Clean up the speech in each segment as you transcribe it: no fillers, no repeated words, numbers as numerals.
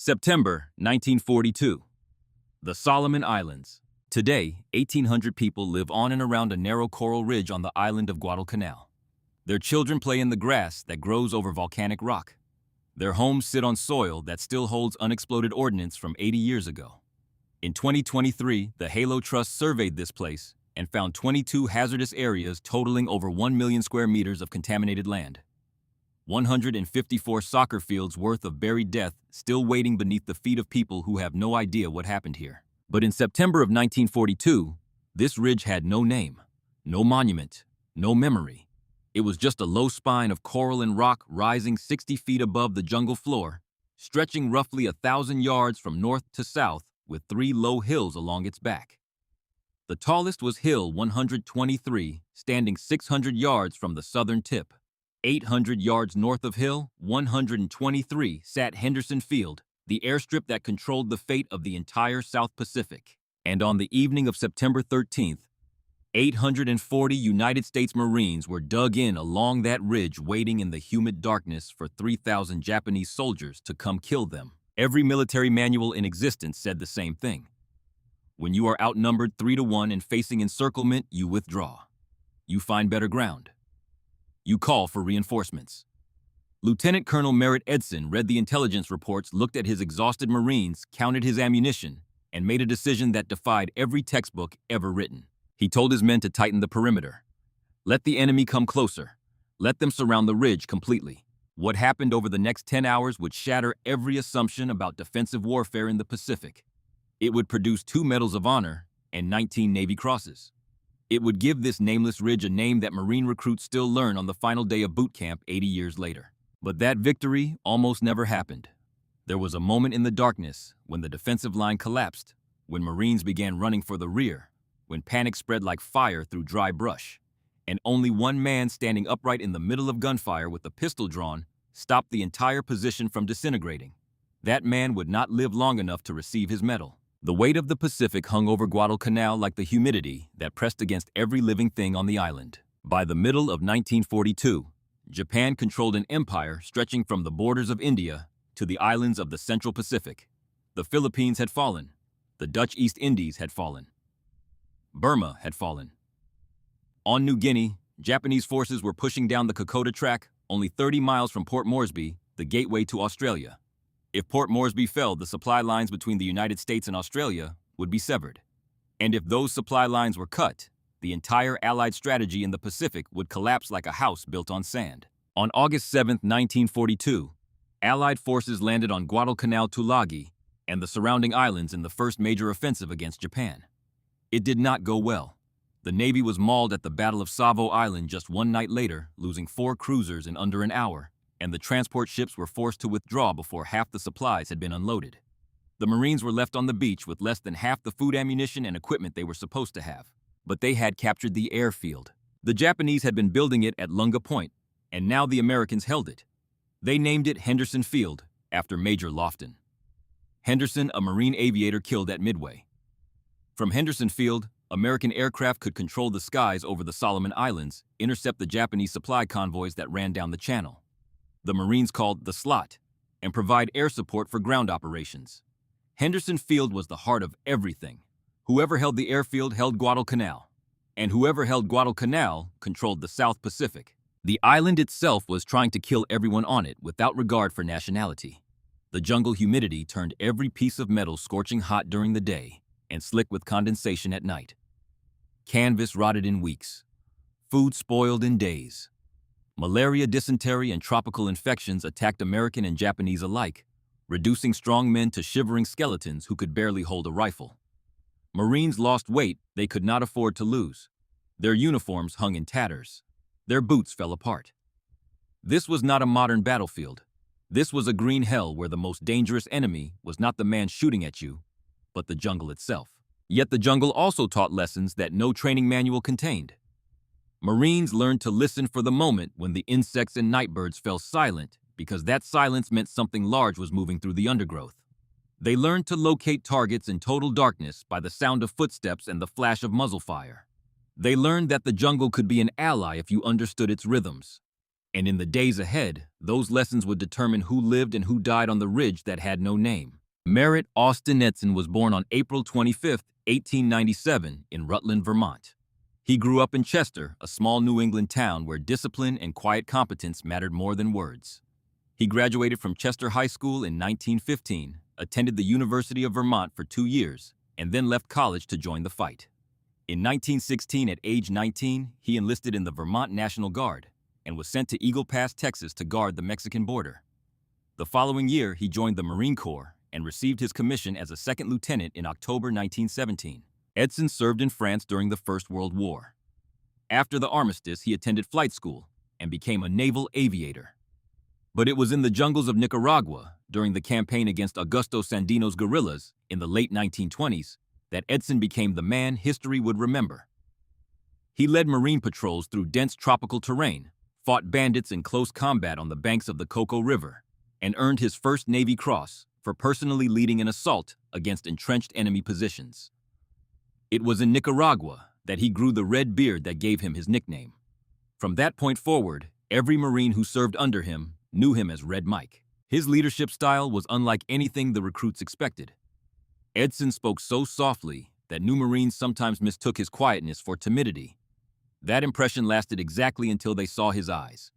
September 1942. The Solomon Islands. Today, 1,800 people live on and around a narrow coral ridge on the island of Guadalcanal. Their children play in the grass that grows over volcanic rock. Their homes sit on soil that still holds unexploded ordnance from 80 years ago. In 2023, the Halo Trust surveyed this place and found 22 hazardous areas totaling over 1 million square meters of contaminated land. 154 soccer fields worth of buried death still waiting beneath the feet of people who have no idea what happened here. But in September of 1942, this ridge had no name, no monument, no memory. It was just a low spine of coral and rock rising 60 feet above the jungle floor, stretching roughly 1,000 yards from north to south with 3 low hills along its back. The tallest was Hill 123, standing 600 yards from the southern tip. 800 yards north of Hill 123 sat Henderson Field, the airstrip that controlled the fate of the entire South Pacific. And on the evening of September 13th, 840 United States Marines were dug in along that ridge waiting in the humid darkness for 3,000 Japanese soldiers to come kill them. Every military manual in existence said the same thing. When you are outnumbered 3-1 and facing encirclement, you withdraw. You find better ground. You call for reinforcements. Lieutenant Colonel Merritt Edson read the intelligence reports, looked at his exhausted Marines, counted his ammunition, and made a decision that defied every textbook ever written. He told his men to tighten the perimeter. Let the enemy come closer. Let them surround the ridge completely. What happened over the next 10 hours would shatter every assumption about defensive warfare in the Pacific. It would produce 2 Medals of Honor and 19 Navy Crosses. It would give this nameless ridge a name that Marine recruits still learn on the final day of boot camp 80 years later. But that victory almost never happened. There was a moment in the darkness when the defensive line collapsed, when Marines began running for the rear, when panic spread like fire through dry brush, and only one man standing upright in the middle of gunfire with a pistol drawn stopped the entire position from disintegrating. That man would not live long enough to receive his medal. The weight of the Pacific hung over Guadalcanal like the humidity that pressed against every living thing on the island. By the middle of 1942, Japan controlled an empire stretching from the borders of India to the islands of the Central Pacific. The Philippines had fallen. The Dutch East Indies had fallen. Burma had fallen. On New Guinea, Japanese forces were pushing down the Kokoda Track, only 30 miles from Port Moresby, the gateway to Australia. If Port Moresby fell, the supply lines between the United States and Australia would be severed. And if those supply lines were cut, the entire Allied strategy in the Pacific would collapse like a house built on sand. On August 7, 1942, Allied forces landed on Guadalcanal Tulagi and the surrounding islands in the first major offensive against Japan. It did not go well. The Navy was mauled at the Battle of Savo Island just one night later, losing 4 cruisers in under an hour, and the transport ships were forced to withdraw before half the supplies had been unloaded. The Marines were left on the beach with less than half the food, ammunition, and equipment they were supposed to have. But they had captured the airfield. The Japanese had been building it at Lunga Point, and now the Americans held it. They named it Henderson Field, after Major Lofton. Henderson, a Marine aviator killed at Midway. From Henderson Field, American aircraft could control the skies over the Solomon Islands, intercept the Japanese supply convoys that ran down the channel. The Marines called the slot, and provide air support for ground operations. Henderson Field was the heart of everything. Whoever held the airfield held Guadalcanal, and whoever held Guadalcanal controlled the South Pacific. The island itself was trying to kill everyone on it without regard for nationality. The jungle humidity turned every piece of metal scorching hot during the day and slick with condensation at night. Canvas rotted in weeks. Food spoiled in days. Malaria, dysentery, and tropical infections attacked American and Japanese alike, reducing strong men to shivering skeletons who could barely hold a rifle. Marines lost weight they could not afford to lose. Their uniforms hung in tatters. Their boots fell apart. This was not a modern battlefield. This was a green hell where the most dangerous enemy was not the man shooting at you, but the jungle itself. Yet the jungle also taught lessons that no training manual contained. Marines learned to listen for the moment when the insects and nightbirds fell silent, because that silence meant something large was moving through the undergrowth. They learned to locate targets in total darkness by the sound of footsteps and the flash of muzzle fire. They learned that the jungle could be an ally if you understood its rhythms. And in the days ahead, those lessons would determine who lived and who died on the ridge that had no name. Merritt Austin Edson was born on April 25, 1897, in Rutland, Vermont. He grew up in Chester, a small New England town where discipline and quiet competence mattered more than words. He graduated from Chester High School in 1915, attended the University of Vermont for 2 years, and then left college to join the fight. In 1916, at age 19, he enlisted in the Vermont National Guard and was sent to Eagle Pass, Texas to guard the Mexican border. The following year, he joined the Marine Corps and received his commission as a second lieutenant in October 1917. Edson served in France during the First World War. After the armistice, he attended flight school and became a naval aviator. But it was in the jungles of Nicaragua, during the campaign against Augusto Sandino's guerrillas in the late 1920s, that Edson became the man history would remember. He led Marine patrols through dense tropical terrain, fought bandits in close combat on the banks of the Coco River, and earned his first Navy Cross for personally leading an assault against entrenched enemy positions. It was in Nicaragua that he grew the red beard that gave him his nickname. From that point forward, every Marine who served under him knew him as Red Mike. His leadership style was unlike anything the recruits expected. Edson spoke so softly that new Marines sometimes mistook his quietness for timidity. That impression lasted exactly until they saw his eyes.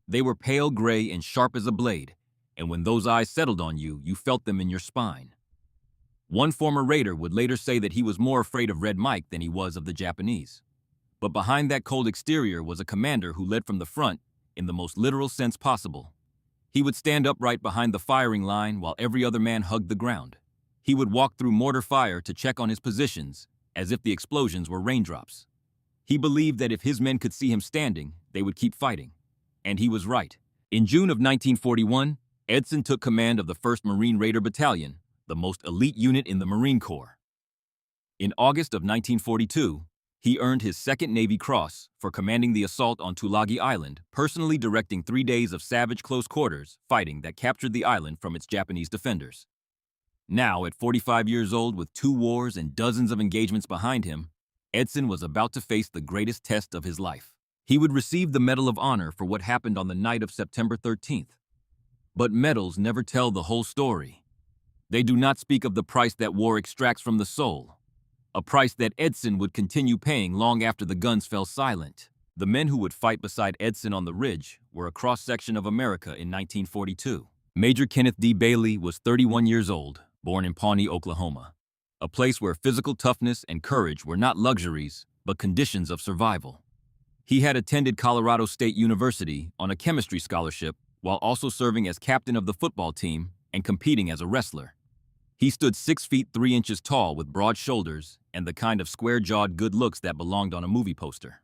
They were pale gray and sharp as a blade, and when those eyes settled on you, you felt them in your spine. One former Raider would later say that he was more afraid of Red Mike than he was of the Japanese. But behind that cold exterior was a commander who led from the front in the most literal sense possible. He would stand upright behind the firing line while every other man hugged the ground. He would walk through mortar fire to check on his positions, as if the explosions were raindrops. He believed that if his men could see him standing, they would keep fighting. And he was right. In June of 1941, Edson took command of the 1st Marine Raider Battalion, the most elite unit in the Marine Corps. In August of 1942, he earned his second Navy Cross for commanding the assault on Tulagi Island, personally directing 3 days of savage close quarters fighting that captured the island from its Japanese defenders. Now, at 45 years old with 2 wars and dozens of engagements behind him, Edson was about to face the greatest test of his life. He would receive the Medal of Honor for what happened on the night of September 13th. But medals never tell the whole story. They do not speak of the price that war extracts from the soul, a price that Edson would continue paying long after the guns fell silent. The men who would fight beside Edson on the Ridge were a cross-section of America in 1942. Major Kenneth D. Bailey was 31 years old, born in Pawnee, Oklahoma, a place where physical toughness and courage were not luxuries, but conditions of survival. He had attended Colorado State University on a chemistry scholarship while also serving as captain of the football team and competing as a wrestler. He stood 6 feet 3 inches tall with broad shoulders and the kind of square-jawed good looks that belonged on a movie poster.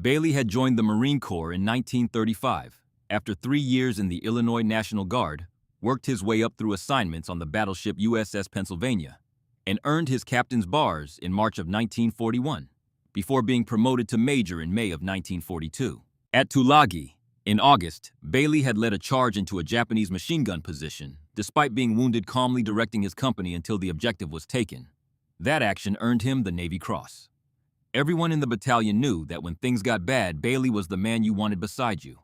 Bailey had joined the Marine Corps in 1935. After 3 years in the Illinois National Guard, worked his way up through assignments on the battleship USS Pennsylvania, and earned his captain's bars in March of 1941, before being promoted to major in May of 1942. At Tulagi, in August, Bailey had led a charge into a Japanese machine gun position, despite being wounded, calmly directing his company until the objective was taken. That action earned him the Navy Cross. Everyone in the battalion knew that when things got bad, Bailey was the man you wanted beside you.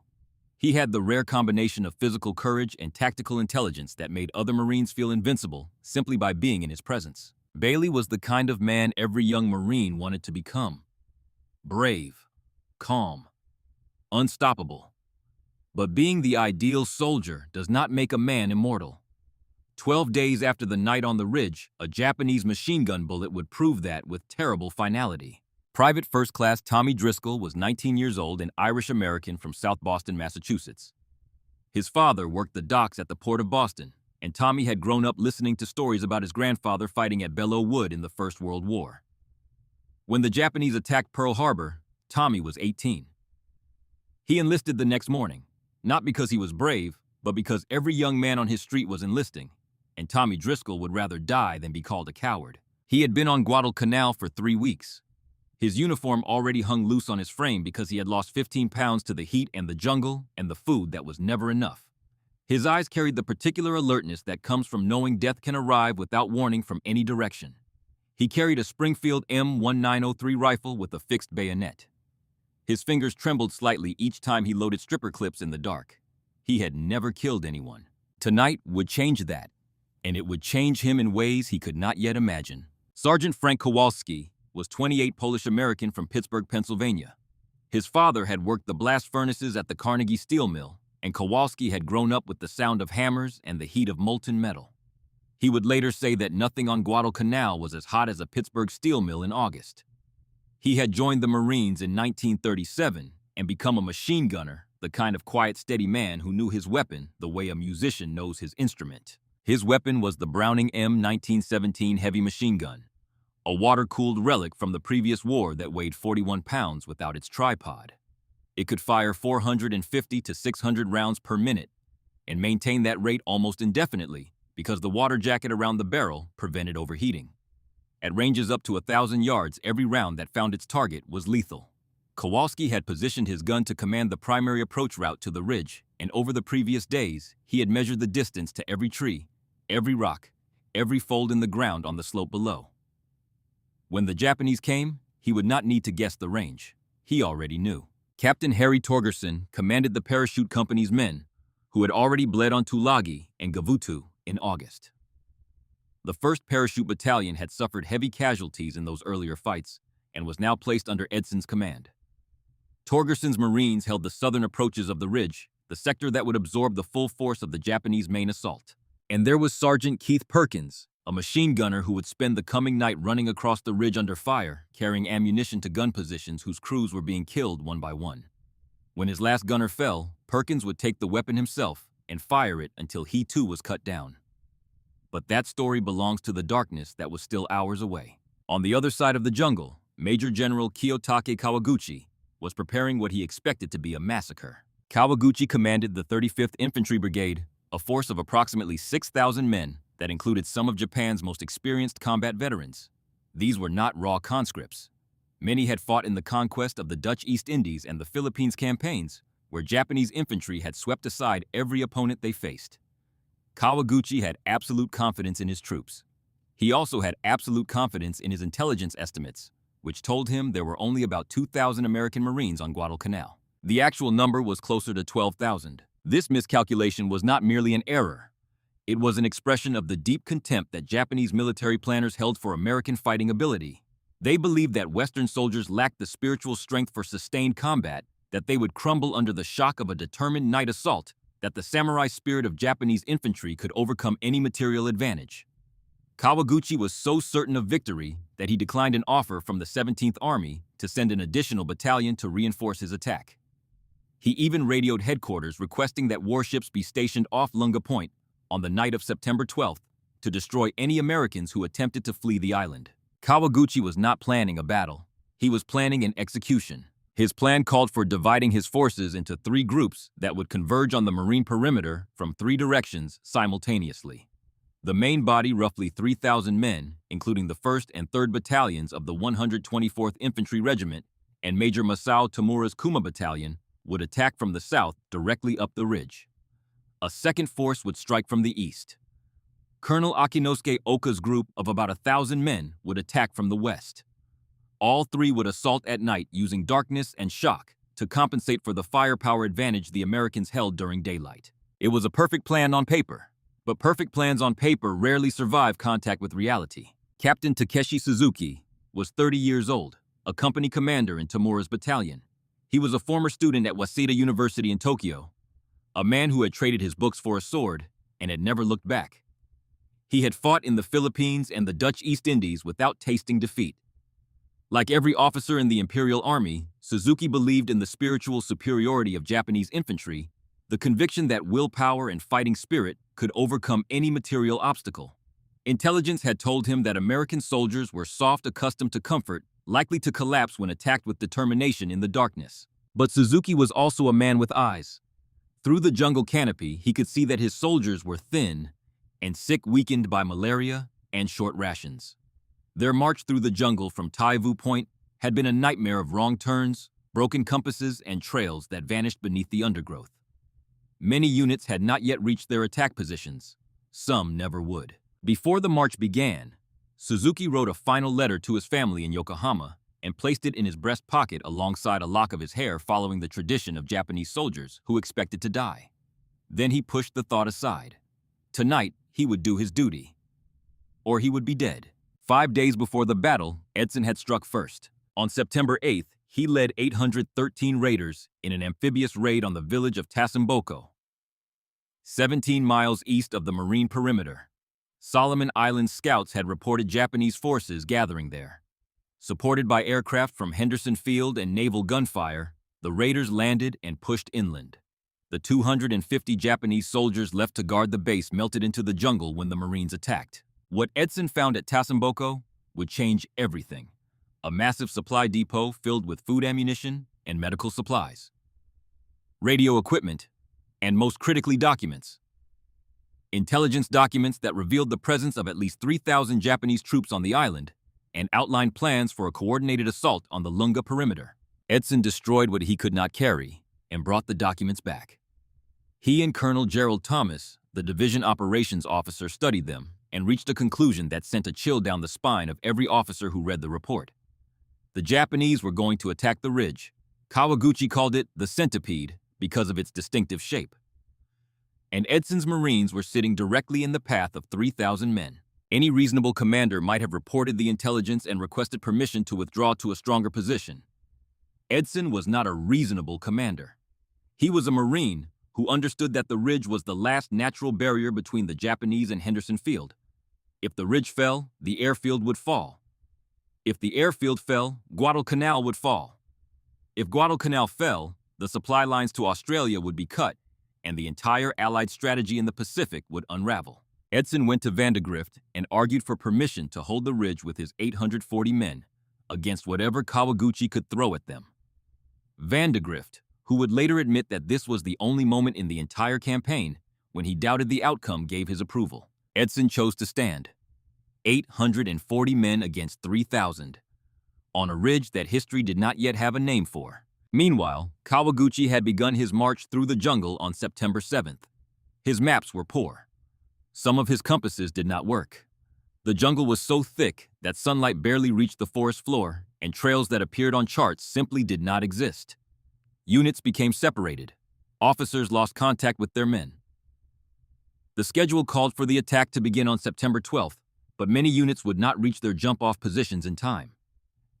He had the rare combination of physical courage and tactical intelligence that made other Marines feel invincible simply by being in his presence. Bailey was the kind of man every young Marine wanted to become. Brave, calm, unstoppable. But being the ideal soldier does not make a man immortal. 12 days after the night on the Ridge, a Japanese machine gun bullet would prove that with terrible finality. Private First Class Tommy Driscoll was 19 years old and Irish-American from South Boston, Massachusetts. His father worked the docks at the Port of Boston, and Tommy had grown up listening to stories about his grandfather fighting at Belleau Wood in the First World War. When the Japanese attacked Pearl Harbor, Tommy was 18. He enlisted the next morning, not because he was brave, but because every young man on his street was enlisting, and Tommy Driscoll would rather die than be called a coward. He had been on Guadalcanal for 3 weeks. His uniform already hung loose on his frame because he had lost 15 pounds to the heat and the jungle and the food that was never enough. His eyes carried the particular alertness that comes from knowing death can arrive without warning from any direction. He carried a Springfield M1903 rifle with a fixed bayonet. His fingers trembled slightly each time he loaded stripper clips in the dark. He had never killed anyone. Tonight would change that. and it would change him in ways he could not yet imagine. Sergeant Frank Kowalski was 28 Polish-American from Pittsburgh, Pennsylvania. His father had worked the blast furnaces at the Carnegie Steel Mill, and Kowalski had grown up with the sound of hammers and the heat of molten metal. He would later say that nothing on Guadalcanal was as hot as a Pittsburgh steel mill in August. He had joined the Marines in 1937 and become a machine gunner, the kind of quiet, steady man who knew his weapon the way a musician knows his instrument. His weapon was the Browning M1917 heavy machine gun, a water-cooled relic from the previous war that weighed 41 pounds without its tripod. It could fire 450 to 600 rounds per minute and maintain that rate almost indefinitely because the water jacket around the barrel prevented overheating. At ranges up to 1,000 yards, every round that found its target was lethal. Kowalski had positioned his gun to command the primary approach route to the ridge, and over the previous days, he had measured the distance to every tree, every rock, every fold in the ground on the slope below. When the Japanese came, he would not need to guess the range. He already knew. Captain Harry Torgerson commanded the parachute company's men, who had already bled on Tulagi and Gavutu in August. The 1st Parachute Battalion had suffered heavy casualties in those earlier fights and was now placed under Edson's command. Torgerson's Marines held the southern approaches of the ridge, the sector that would absorb the full force of the Japanese main assault. And there was Sergeant Keith Perkins, a machine gunner who would spend the coming night running across the ridge under fire, carrying ammunition to gun positions whose crews were being killed one by one. When his last gunner fell, Perkins would take the weapon himself and fire it until he too was cut down. But that story belongs to the darkness that was still hours away. On the other side of the jungle, Major General Kiyotake Kawaguchi was preparing what he expected to be a massacre. Kawaguchi commanded the 35th Infantry Brigade, a force of approximately 6,000 men that included some of Japan's most experienced combat veterans. These were not raw conscripts. Many had fought in the conquest of the Dutch East Indies and the Philippines campaigns, where Japanese infantry had swept aside every opponent they faced. Kawaguchi had absolute confidence in his troops. He also had absolute confidence in his intelligence estimates, which told him there were only about 2,000 American Marines on Guadalcanal. The actual number was closer to 12,000. This miscalculation was not merely an error. It was an expression of the deep contempt that Japanese military planners held for American fighting ability. They believed that Western soldiers lacked the spiritual strength for sustained combat, that they would crumble under the shock of a determined night assault, that the samurai spirit of Japanese infantry could overcome any material advantage. Kawaguchi was so certain of victory that he declined an offer from the 17th Army to send an additional battalion to reinforce his attack. He even radioed headquarters requesting that warships be stationed off Lunga Point on the night of September 12th to destroy any Americans who attempted to flee the island. Kawaguchi was not planning a battle. He was planning an execution. His plan called for dividing his forces into 3 groups that would converge on the Marine perimeter from 3 directions simultaneously. The main body, roughly 3,000 men, including the 1st and 3rd Battalions of the 124th Infantry Regiment and Major Masao Tamura's Kuma Battalion, would attack from the south directly up the ridge. A second force would strike from the east. Colonel Akinosuke Oka's group of about 1,000 men would attack from the west. All 3 would assault at night using darkness and shock to compensate for the firepower advantage the Americans held during daylight. It was a perfect plan on paper. But perfect plans on paper rarely survive contact with reality. Captain Takeshi Suzuki was 30 years old, a company commander in Tamura's battalion. He was a former student at Waseda University in Tokyo, a man who had traded his books for a sword and had never looked back. He had fought in the Philippines and the Dutch East Indies without tasting defeat. Like every officer in the Imperial Army, Suzuki believed in the spiritual superiority of Japanese infantry, the conviction that willpower and fighting spirit could overcome any material obstacle. Intelligence had told him that American soldiers were soft, accustomed to comfort, likely to collapse when attacked with determination in the darkness. But Suzuki was also a man with eyes. Through the jungle canopy, he could see that his soldiers were thin and sick, weakened by malaria and short rations. Their march through the jungle from Taivu Point had been a nightmare of wrong turns, broken compasses, and trails that vanished beneath the undergrowth. Many units had not yet reached their attack positions. Some never would. Before the march began, Suzuki wrote a final letter to his family in Yokohama and placed it in his breast pocket alongside a lock of his hair, following the tradition of Japanese soldiers who expected to die. Then he pushed the thought aside. Tonight, he would do his duty, or he would be dead. 5 days before the battle, Edson had struck first. On September 8th, he led 813 raiders in an amphibious raid on the village of Tasamboko, 17 miles east of the marine perimeter. Solomon Islands scouts had reported Japanese forces gathering there. Supported by aircraft from Henderson Field and naval gunfire, the raiders landed and pushed inland. The 250 Japanese soldiers left to guard the base melted into the jungle when the Marines attacked. What Edson found at Tasamboko would change everything. A massive supply depot filled with food ammunition and medical supplies, radio equipment, and most critically documents. Intelligence documents that revealed the presence of at least 3,000 Japanese troops on the island and outlined plans for a coordinated assault on the Lunga perimeter. Edson destroyed what he could not carry and brought the documents back. He and Colonel Gerald Thomas, the division operations officer, studied them and reached a conclusion that sent a chill down the spine of every officer who read the report. The Japanese were going to attack the ridge. Kawaguchi called it the centipede because of its distinctive shape. And Edson's Marines were sitting directly in the path of 3,000 men. Any reasonable commander might have reported the intelligence and requested permission to withdraw to a stronger position. Edson was not a reasonable commander. He was a Marine who understood that the ridge was the last natural barrier between the Japanese and Henderson Field. If the ridge fell, the airfield would fall. If the airfield fell, Guadalcanal would fall. If Guadalcanal fell, the supply lines to Australia would be cut, and the entire Allied strategy in the Pacific would unravel. Edson went to Vandegrift and argued for permission to hold the ridge with his 840 men against whatever Kawaguchi could throw at them. Vandegrift, who would later admit that this was the only moment in the entire campaign when he doubted the outcome, gave his approval. Edson chose to stand. 840 men against 3,000, on a ridge that history did not yet have a name for. Meanwhile, Kawaguchi had begun his march through the jungle on September 7th. His maps were poor. Some of his compasses did not work. The jungle was so thick that sunlight barely reached the forest floor, and trails that appeared on charts simply did not exist. Units became separated. Officers lost contact with their men. The schedule called for the attack to begin on September 12th, but many units would not reach their jump-off positions in time.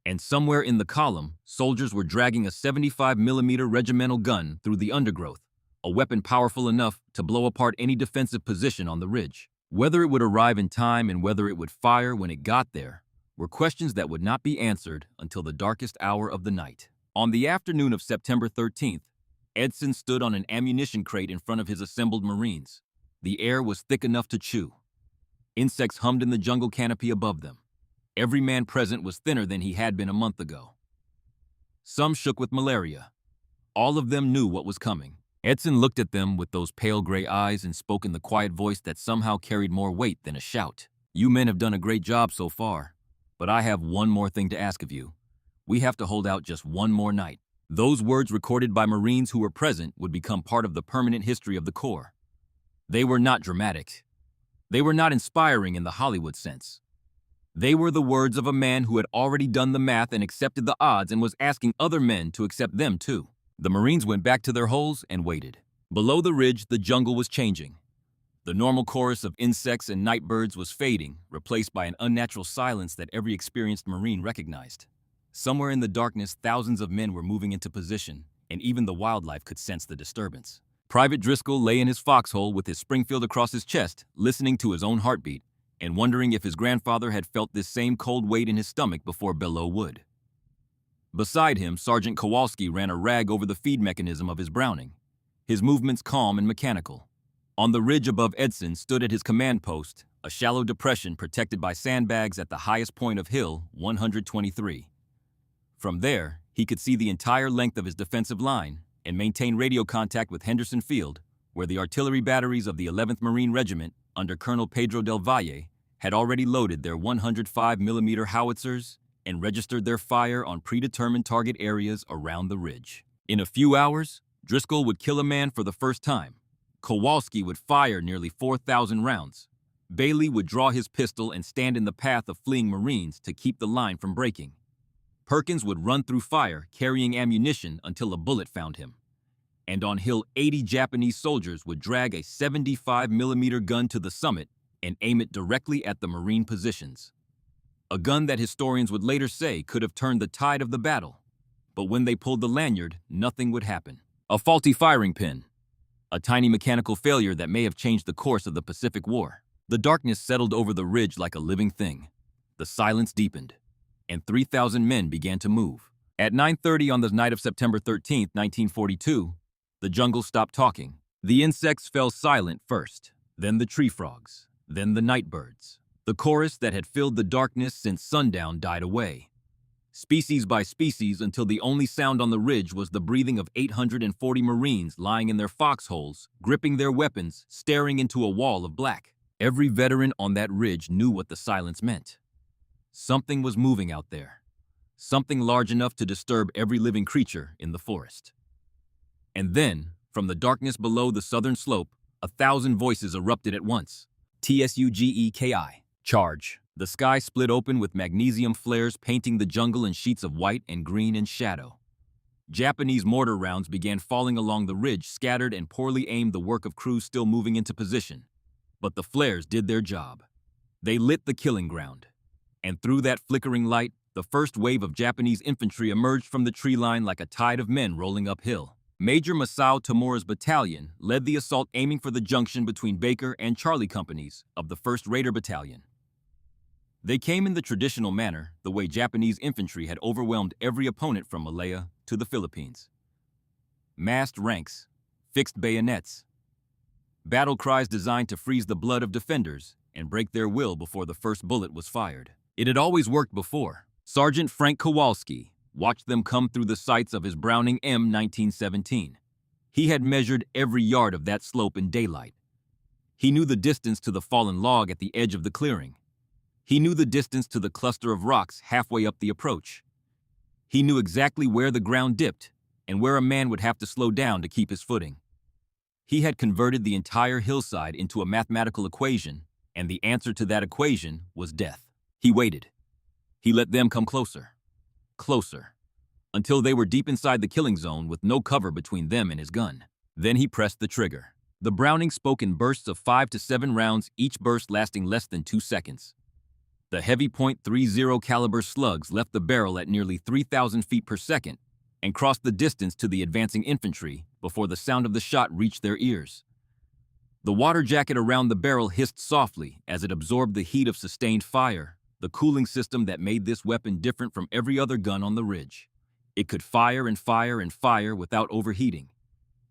And somewhere in the column, soldiers were dragging a 75mm regimental gun through the undergrowth, a weapon powerful enough to blow apart any defensive position on the ridge. Whether it would arrive in time and whether it would fire when it got there were questions that would not be answered until the darkest hour of the night. On the afternoon of September 13th, Edson stood on an ammunition crate in front of his assembled Marines. The air was thick enough to chew. Insects hummed in the jungle canopy above them. Every man present was thinner than he had been a month ago. Some shook with malaria. All of them knew what was coming. Edson looked at them with those pale gray eyes and spoke in the quiet voice that somehow carried more weight than a shout. "You men have done a great job so far, but I have one more thing to ask of you. We have to hold out just one more night." Those words, recorded by Marines who were present, would become part of the permanent history of the Corps. They were not dramatic. They were not inspiring in the Hollywood sense. They were the words of a man who had already done the math and accepted the odds and was asking other men to accept them too. The Marines went back to their holes and waited. Below the ridge, the jungle was changing. The normal chorus of insects and night birds was fading, replaced by an unnatural silence that every experienced Marine recognized. Somewhere in the darkness, thousands of men were moving into position, and even the wildlife could sense the disturbance. Private Driscoll lay in his foxhole with his Springfield across his chest, listening to his own heartbeat, and wondering if his grandfather had felt this same cold weight in his stomach before Belleau would. Beside him, Sergeant Kowalski ran a rag over the feed mechanism of his Browning, his movements calm and mechanical. On the ridge above Edson stood at his command post, a shallow depression protected by sandbags at the highest point of Hill 123. From there, he could see the entire length of his defensive line and maintain radio contact with Henderson Field, where the artillery batteries of the 11th Marine Regiment under Colonel Pedro del Valle had already loaded their 105mm howitzers and registered their fire on predetermined target areas around the ridge. In a few hours, Driscoll would kill a man for the first time. Kowalski would fire nearly 4,000 rounds. Bailey would draw his pistol and stand in the path of fleeing Marines to keep the line from breaking. Perkins would run through fire, carrying ammunition until a bullet found him. And on Hill, 80 Japanese soldiers would drag a 75mm gun to the summit and aim it directly at the Marine positions. A gun that historians would later say could have turned the tide of the battle. But when they pulled the lanyard, nothing would happen. A faulty firing pin. A tiny mechanical failure that may have changed the course of the Pacific War. The darkness settled over the ridge like a living thing. The silence deepened, and 3,000 men began to move. At 9:30 on the night of September 13, 1942, the jungle stopped talking. The insects fell silent first, then the tree frogs, then the night birds. The chorus that had filled the darkness since sundown died away, species by species, until the only sound on the ridge was the breathing of 840 Marines lying in their foxholes, gripping their weapons, staring into a wall of black. Every veteran on that ridge knew what the silence meant. Something was moving out there, something large enough to disturb every living creature in the forest. And then, from the darkness below the southern slope, 1,000 voices erupted at once. TSUGEKI. Charge. The sky split open with magnesium flares painting the jungle in sheets of white and green and shadow. Japanese mortar rounds began falling along the ridge, scattered and poorly aimed, the work of crews still moving into position. But the flares did their job. They lit the killing ground. And through that flickering light, the first wave of Japanese infantry emerged from the tree line like a tide of men rolling uphill. Major Masao Tamura's battalion led the assault, aiming for the junction between Baker and Charlie companies of the 1st Raider Battalion. They came in the traditional manner, the way Japanese infantry had overwhelmed every opponent from Malaya to the Philippines. Massed ranks, fixed bayonets, battle cries designed to freeze the blood of defenders and break their will before the first bullet was fired. It had always worked before. Sergeant Frank Kowalski watched them come through the sights of his Browning M1917. He had measured every yard of that slope in daylight. He knew the distance to the fallen log at the edge of the clearing. He knew the distance to the cluster of rocks halfway up the approach. He knew exactly where the ground dipped and where a man would have to slow down to keep his footing. He had converted the entire hillside into a mathematical equation, and the answer to that equation was death. He waited. He let them come closer, closer, until they were deep inside the killing zone with no cover between them and his gun. Then he pressed the trigger. The Browning spoke in bursts of 5 to 7 rounds, each burst lasting less than 2 seconds. The heavy .30 caliber slugs left the barrel at nearly 3,000 feet per second and crossed the distance to the advancing infantry before the sound of the shot reached their ears. The water jacket around the barrel hissed softly as it absorbed the heat of sustained fire, the cooling system that made this weapon different from every other gun on the ridge. It could fire and fire and fire without overheating,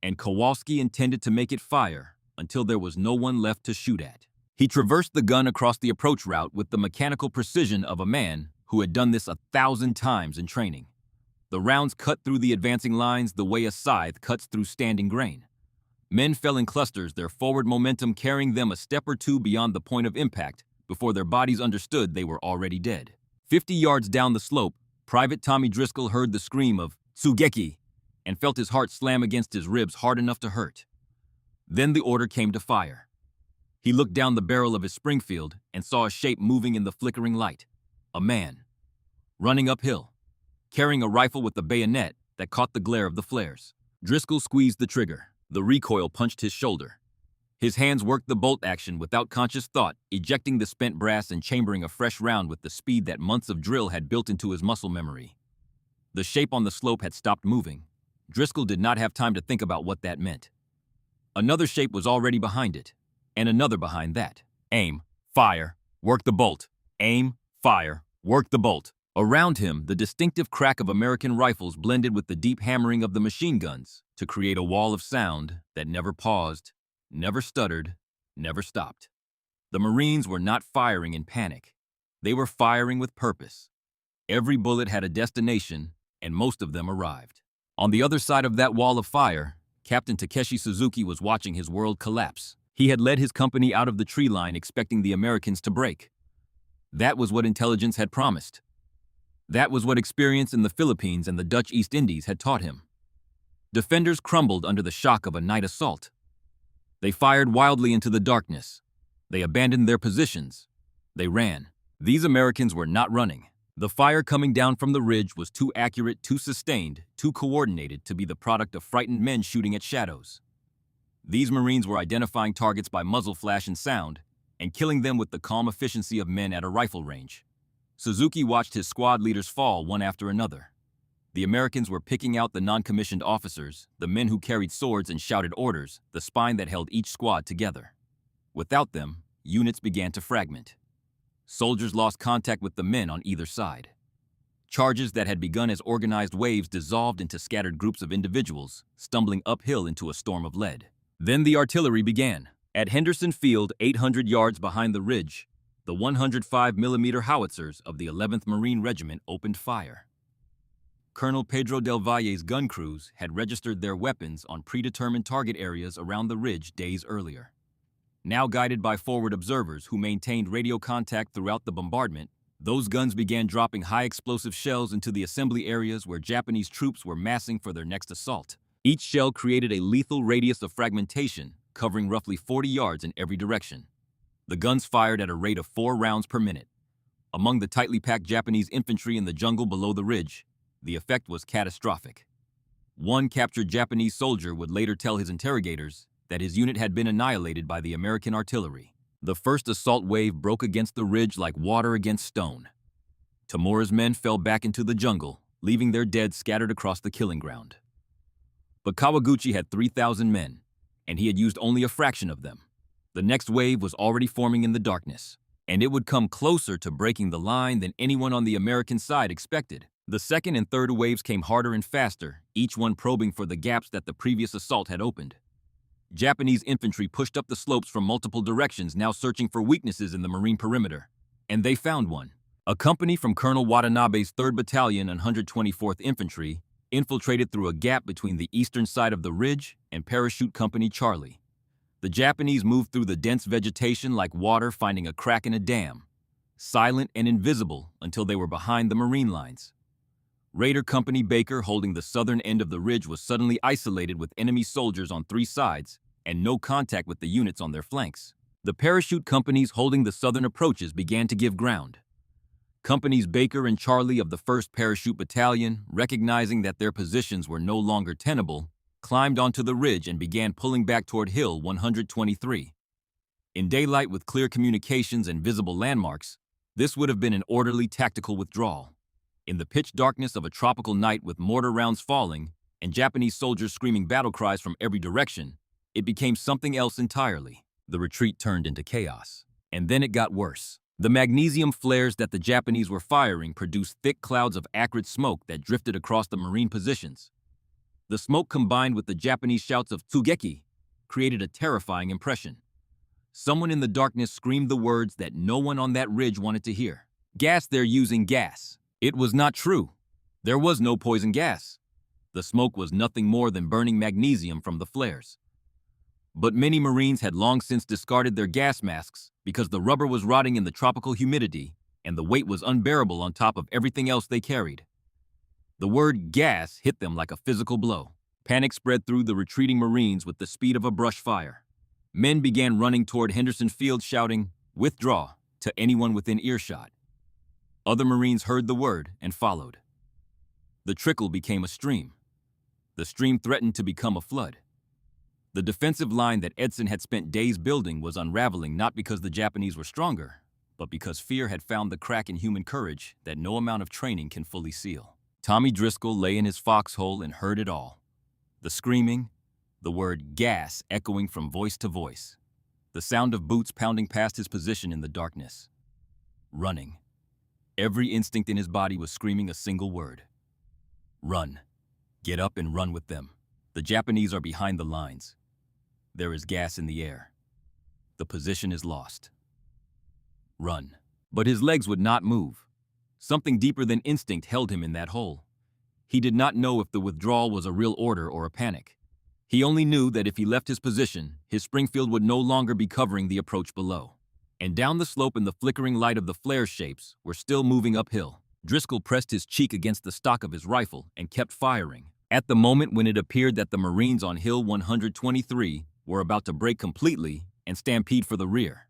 and Kowalski intended to make it fire until there was no one left to shoot at. He traversed the gun across the approach route with the mechanical precision of a man who had done this 1,000 times in training. The rounds cut through the advancing lines the way a scythe cuts through standing grain. Men fell in clusters, their forward momentum carrying them a step or two beyond the point of impact before their bodies understood they were already dead. 50 yards down the slope, Private Tommy Driscoll heard the scream of "Tsugeki" and felt his heart slam against his ribs hard enough to hurt. Then the order came to fire. He looked down the barrel of his Springfield and saw a shape moving in the flickering light. A man, running uphill, carrying a rifle with a bayonet that caught the glare of the flares. Driscoll squeezed the trigger. The recoil punched his shoulder. His hands worked the bolt action without conscious thought, ejecting the spent brass and chambering a fresh round with the speed that months of drill had built into his muscle memory. The shape on the slope had stopped moving. Driscoll did not have time to think about what that meant. Another shape was already behind it, and another behind that. Aim, fire, work the bolt. Aim, fire, work the bolt. Around him, the distinctive crack of American rifles blended with the deep hammering of the machine guns to create a wall of sound that never paused, never stuttered, never stopped. The Marines were not firing in panic. They were firing with purpose. Every bullet had a destination, and most of them arrived. On the other side of that wall of fire, Captain Takeshi Suzuki was watching his world collapse. He had led his company out of the tree line expecting the Americans to break. That was what intelligence had promised. That was what experience in the Philippines and the Dutch East Indies had taught him. Defenders crumbled under the shock of a night assault. They fired wildly into the darkness. They abandoned their positions. They ran. These Americans were not running. The fire coming down from the ridge was too accurate, too sustained, too coordinated to be the product of frightened men shooting at shadows. These Marines were identifying targets by muzzle flash and sound, and killing them with the calm efficiency of men at a rifle range. Suzuki watched his squad leaders fall one after another. The Americans were picking out the non-commissioned officers, the men who carried swords and shouted orders, the spine that held each squad together. Without them, units began to fragment. Soldiers lost contact with the men on either side. Charges that had begun as organized waves dissolved into scattered groups of individuals, stumbling uphill into a storm of lead. Then the artillery began. At Henderson Field, 800 yards behind the ridge, the 105mm howitzers of the 11th Marine Regiment opened fire. Colonel Pedro del Valle's gun crews had registered their weapons on predetermined target areas around the ridge days earlier. Now guided by forward observers who maintained radio contact throughout the bombardment, those guns began dropping high-explosive shells into the assembly areas where Japanese troops were massing for their next assault. Each shell created a lethal radius of fragmentation, covering roughly 40 yards in every direction. The guns fired at a rate of 4 rounds per minute. Among the tightly packed Japanese infantry in the jungle below the ridge, the effect was catastrophic. One captured Japanese soldier would later tell his interrogators that his unit had been annihilated by the American artillery. The first assault wave broke against the ridge like water against stone. Tamura's men fell back into the jungle, leaving their dead scattered across the killing ground. But Kawaguchi had 3,000 men, and he had used only a fraction of them. The next wave was already forming in the darkness, and it would come closer to breaking the line than anyone on the American side expected. The second and third waves came harder and faster, each one probing for the gaps that the previous assault had opened. Japanese infantry pushed up the slopes from multiple directions, now searching for weaknesses in the Marine perimeter. And they found one. A company from Colonel Watanabe's 3rd Battalion and 124th Infantry infiltrated through a gap between the eastern side of the ridge and Parachute Company Charlie. The Japanese moved through the dense vegetation like water finding a crack in a dam, silent and invisible until they were behind the Marine lines. Raider Company Baker, holding the southern end of the ridge, was suddenly isolated with enemy soldiers on 3 sides and no contact with the units on their flanks. The parachute companies holding the southern approaches began to give ground. Companies Baker and Charlie of the 1st Parachute Battalion, recognizing that their positions were no longer tenable, climbed onto the ridge and began pulling back toward Hill 123. In daylight with clear communications and visible landmarks, this would have been an orderly tactical withdrawal. In the pitch darkness of a tropical night with mortar rounds falling and Japanese soldiers screaming battle cries from every direction, it became something else entirely. The retreat turned into chaos. And then it got worse. The magnesium flares that the Japanese were firing produced thick clouds of acrid smoke that drifted across the Marine positions. The smoke, combined with the Japanese shouts of "Tsugeki," created a terrifying impression. Someone in the darkness screamed the words that no one on that ridge wanted to hear. "Gas, they're using gas." It was not true. There was no poison gas. The smoke was nothing more than burning magnesium from the flares. But many Marines had long since discarded their gas masks because the rubber was rotting in the tropical humidity and the weight was unbearable on top of everything else they carried. The word gas hit them like a physical blow. Panic spread through the retreating Marines with the speed of a brush fire. Men began running toward Henderson Field shouting, "Withdraw," to anyone within earshot. Other Marines heard the word and followed. The trickle became a stream. The stream threatened to become a flood. The defensive line that Edson had spent days building was unraveling, not because the Japanese were stronger, but because fear had found the crack in human courage that no amount of training can fully seal. Tommy Driscoll lay in his foxhole and heard it all. The screaming, the word "gas" echoing from voice to voice, the sound of boots pounding past his position in the darkness. Running. Every instinct in his body was screaming a single word. Run. Get up and run with them. The Japanese are behind the lines. There is gas in the air. The position is lost. Run. But his legs would not move. Something deeper than instinct held him in that hole. He did not know if the withdrawal was a real order or a panic. He only knew that if he left his position, his Springfield would no longer be covering the approach below. And down the slope in the flickering light of the flare shapes were still moving uphill. Driscoll pressed his cheek against the stock of his rifle and kept firing. At the moment when it appeared that the Marines on Hill 123 were about to break completely and stampede for the rear,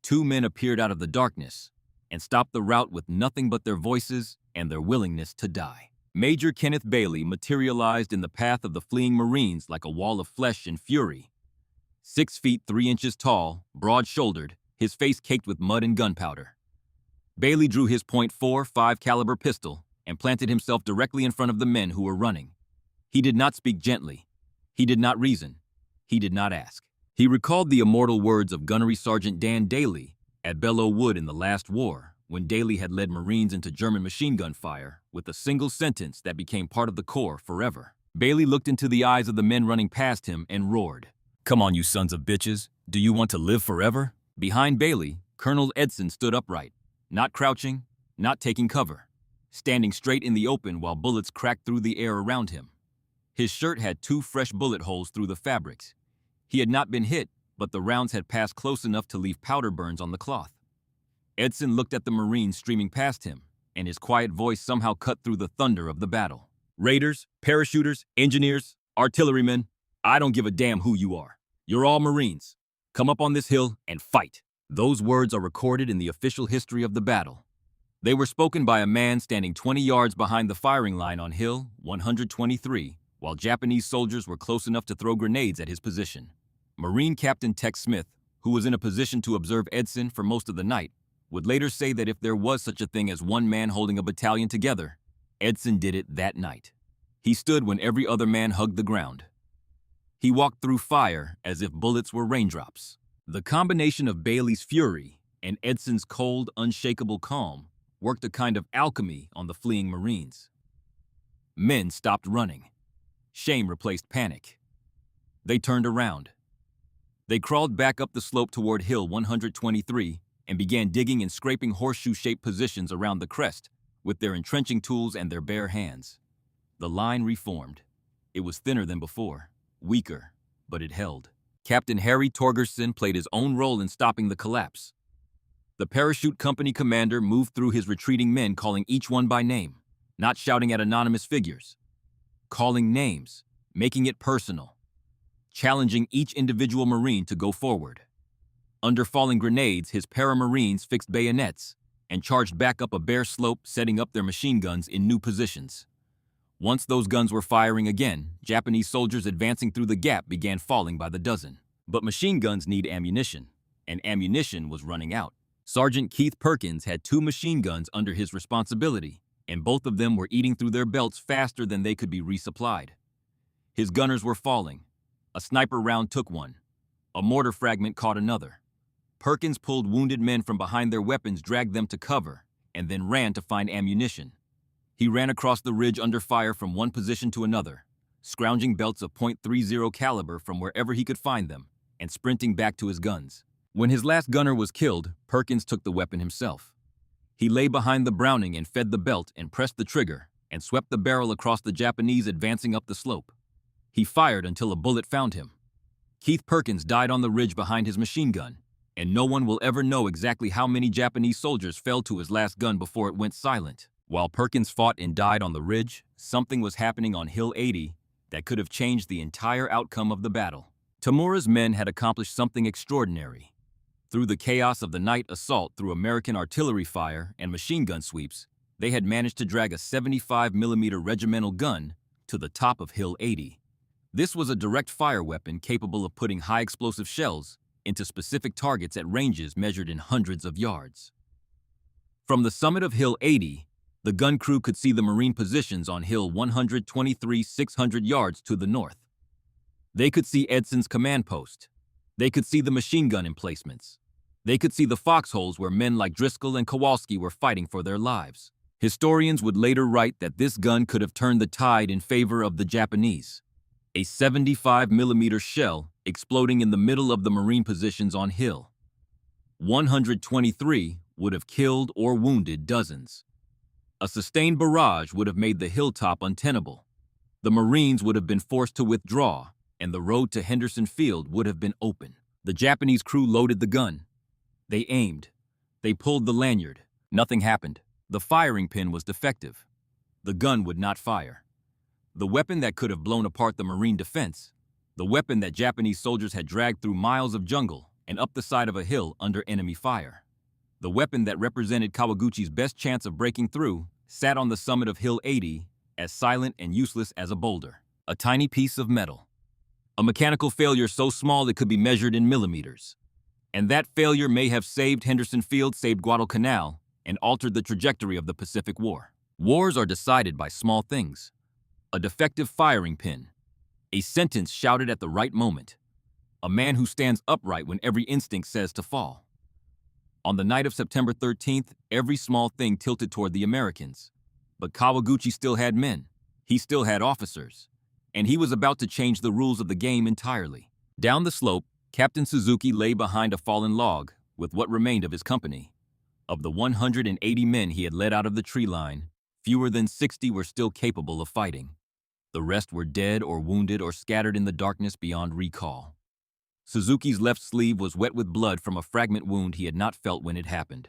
2 men appeared out of the darkness and stopped the rout with nothing but their voices and their willingness to die. Major Kenneth Bailey materialized in the path of the fleeing Marines like a wall of flesh and fury. 6 feet 3 inches tall, broad-shouldered, his face caked with mud and gunpowder. Bailey drew his .45 caliber pistol and planted himself directly in front of the men who were running. He did not speak gently. He did not reason. He did not ask. He recalled the immortal words of Gunnery Sergeant Dan Daly at Belleau Wood in the last war, when Daly had led Marines into German machine gun fire with a single sentence that became part of the Corps forever. Bailey looked into the eyes of the men running past him and roared, "Come on, you sons of bitches. Do you want to live forever?" Behind Bailey, Colonel Edson stood upright, not crouching, not taking cover, standing straight in the open while bullets cracked through the air around him. His shirt had 2 fresh bullet holes through the fabrics. He had not been hit, but the rounds had passed close enough to leave powder burns on the cloth. Edson looked at the Marines streaming past him, and his quiet voice somehow cut through the thunder of the battle. "Raiders, parachuters, engineers, artillerymen, I don't give a damn who you are. You're all Marines. Come up on this hill and fight." Those words are recorded in the official history of the battle. They were spoken by a man standing 20 yards behind the firing line on Hill 123, while Japanese soldiers were close enough to throw grenades at his position. Marine Captain Tex Smith, who was in a position to observe Edson for most of the night, would later say that if there was such a thing as one man holding a battalion together, Edson did it that night. He stood when every other man hugged the ground. He walked through fire as if bullets were raindrops. The combination of Bailey's fury and Edson's cold, unshakable calm worked a kind of alchemy on the fleeing Marines. Men stopped running. Shame replaced panic. They turned around. They crawled back up the slope toward Hill 123 and began digging and scraping horseshoe-shaped positions around the crest with their entrenching tools and their bare hands. The line reformed. It was thinner than before, weaker, but it held. Captain Harry Torgerson played his own role in stopping the collapse. The parachute company commander moved through his retreating men, calling each one by name, not shouting at anonymous figures. Calling names, making it personal, challenging each individual Marine to go forward. Under falling grenades, his para-Marines fixed bayonets and charged back up a bare slope, setting up their machine guns in new positions. Once those guns were firing again, Japanese soldiers advancing through the gap began falling by the dozen. But machine guns need ammunition, and ammunition was running out. Sergeant Keith Perkins had 2 machine guns under his responsibility, and both of them were eating through their belts faster than they could be resupplied. His gunners were falling. A sniper round took one. A mortar fragment caught another. Perkins pulled wounded men from behind their weapons, dragged them to cover, and then ran to find ammunition. He ran across the ridge under fire from one position to another, scrounging belts of .30 caliber from wherever he could find them, and sprinting back to his guns. When his last gunner was killed, Perkins took the weapon himself. He lay behind the Browning and fed the belt and pressed the trigger and swept the barrel across the Japanese advancing up the slope. He fired until a bullet found him. Keith Perkins died on the ridge behind his machine gun, and no one will ever know exactly how many Japanese soldiers fell to his last gun before it went silent. While Perkins fought and died on the ridge, something was happening on Hill 80 that could have changed the entire outcome of the battle. Tamura's men had accomplished something extraordinary. Through the chaos of the night assault through American artillery fire and machine gun sweeps, they had managed to drag a 75mm regimental gun to the top of Hill 80. This was a direct fire weapon capable of putting high explosive shells into specific targets at ranges measured in hundreds of yards. From the summit of Hill 80, the gun crew could see the Marine positions on Hill 123 600 yards to the north. They could see Edson's command post. They could see the machine gun emplacements. They could see the foxholes where men like Driscoll and Kowalski were fighting for their lives. Historians would later write that this gun could have turned the tide in favor of the Japanese. A 75mm shell exploding in the middle of the Marine positions on Hill 123 would have killed or wounded dozens. A sustained barrage would have made the hilltop untenable. The Marines would have been forced to withdraw, and the road to Henderson Field would have been open. The Japanese crew loaded the gun. They aimed. They pulled the lanyard. Nothing happened. The firing pin was defective. The gun would not fire. The weapon that could have blown apart the Marine defense, the weapon that Japanese soldiers had dragged through miles of jungle and up the side of a hill under enemy fire. The weapon that represented Kawaguchi's best chance of breaking through sat on the summit of Hill 80, as silent and useless as a boulder, a tiny piece of metal. A mechanical failure so small it could be measured in millimeters. And that failure may have saved Henderson Field, saved Guadalcanal, and altered the trajectory of the Pacific War. Wars are decided by small things. A defective firing pin, a sentence shouted at the right moment, a man who stands upright when every instinct says to fall. On the night of September 13th, every small thing tilted toward the Americans. But Kawaguchi still had men. He still had officers. And he was about to change the rules of the game entirely. Down the slope, Captain Suzuki lay behind a fallen log with what remained of his company. Of the 180 men he had led out of the tree line, fewer than 60 were still capable of fighting. The rest were dead or wounded or scattered in the darkness beyond recall. Suzuki's left sleeve was wet with blood from a fragment wound he had not felt when it happened.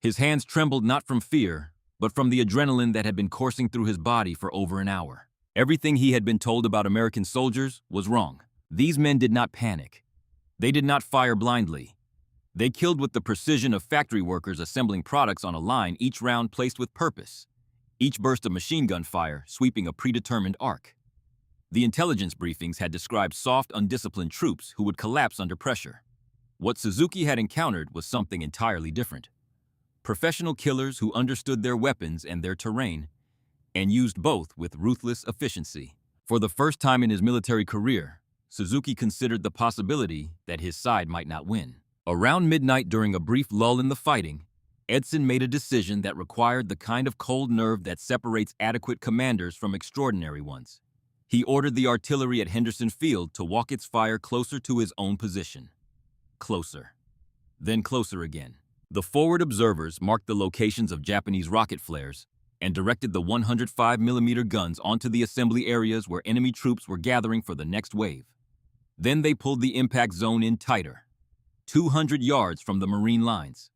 His hands trembled not from fear, but from the adrenaline that had been coursing through his body for over an hour. Everything he had been told about American soldiers was wrong. These men did not panic. They did not fire blindly. They killed with the precision of factory workers assembling products on a line, each round placed with purpose, each burst of machine gun fire sweeping a predetermined arc. The intelligence briefings had described soft, undisciplined troops who would collapse under pressure. What Suzuki had encountered was something entirely different. Professional killers who understood their weapons and their terrain, and used both with ruthless efficiency. For the first time in his military career, Suzuki considered the possibility that his side might not win. Around midnight, during a brief lull in the fighting, Edson made a decision that required the kind of cold nerve that separates adequate commanders from extraordinary ones. He ordered the artillery at Henderson Field to walk its fire closer to his own position. Closer. Then closer again. The forward observers marked the locations of Japanese rocket flares and directed the 105mm guns onto the assembly areas where enemy troops were gathering for the next wave. Then they pulled the impact zone in tighter, 200 yards from the Marine lines.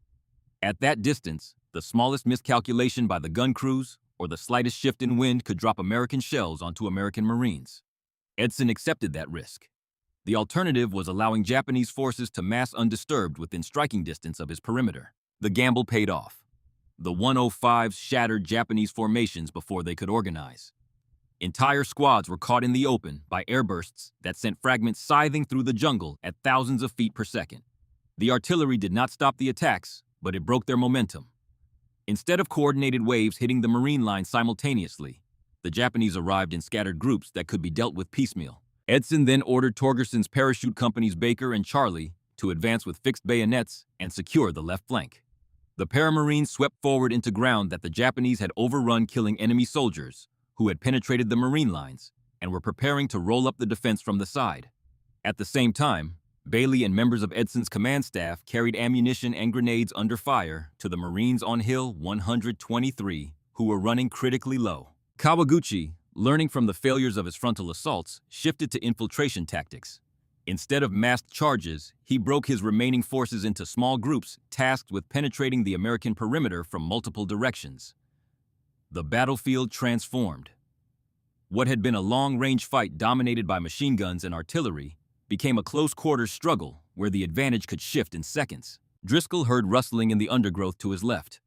At that distance, the smallest miscalculation by the gun crews or the slightest shift in wind could drop American shells onto American Marines. Edson accepted that risk. The alternative was allowing Japanese forces to mass undisturbed within striking distance of his perimeter. The gamble paid off. The 105s shattered Japanese formations before they could organize. Entire squads were caught in the open by airbursts that sent fragments scything through the jungle at thousands of feet per second. The artillery did not stop the attacks, but it broke their momentum. Instead of coordinated waves hitting the Marine line simultaneously, the Japanese arrived in scattered groups that could be dealt with piecemeal. Edson then ordered Torgerson's parachute companies Baker and Charlie to advance with fixed bayonets and secure the left flank. The Paramarines swept forward into ground that the Japanese had overrun, killing enemy soldiers who had penetrated the Marine lines and were preparing to roll up the defense from the side. At the same time, Bailey and members of Edson's command staff carried ammunition and grenades under fire to the Marines on Hill 123, who were running critically low. Kawaguchi, learning from the failures of his frontal assaults, shifted to infiltration tactics. Instead of massed charges, he broke his remaining forces into small groups tasked with penetrating the American perimeter from multiple directions. The battlefield transformed. What had been a long-range fight dominated by machine guns and artillery became a close-quarters struggle where the advantage could shift in seconds. Driscoll heard rustling in the undergrowth to his left.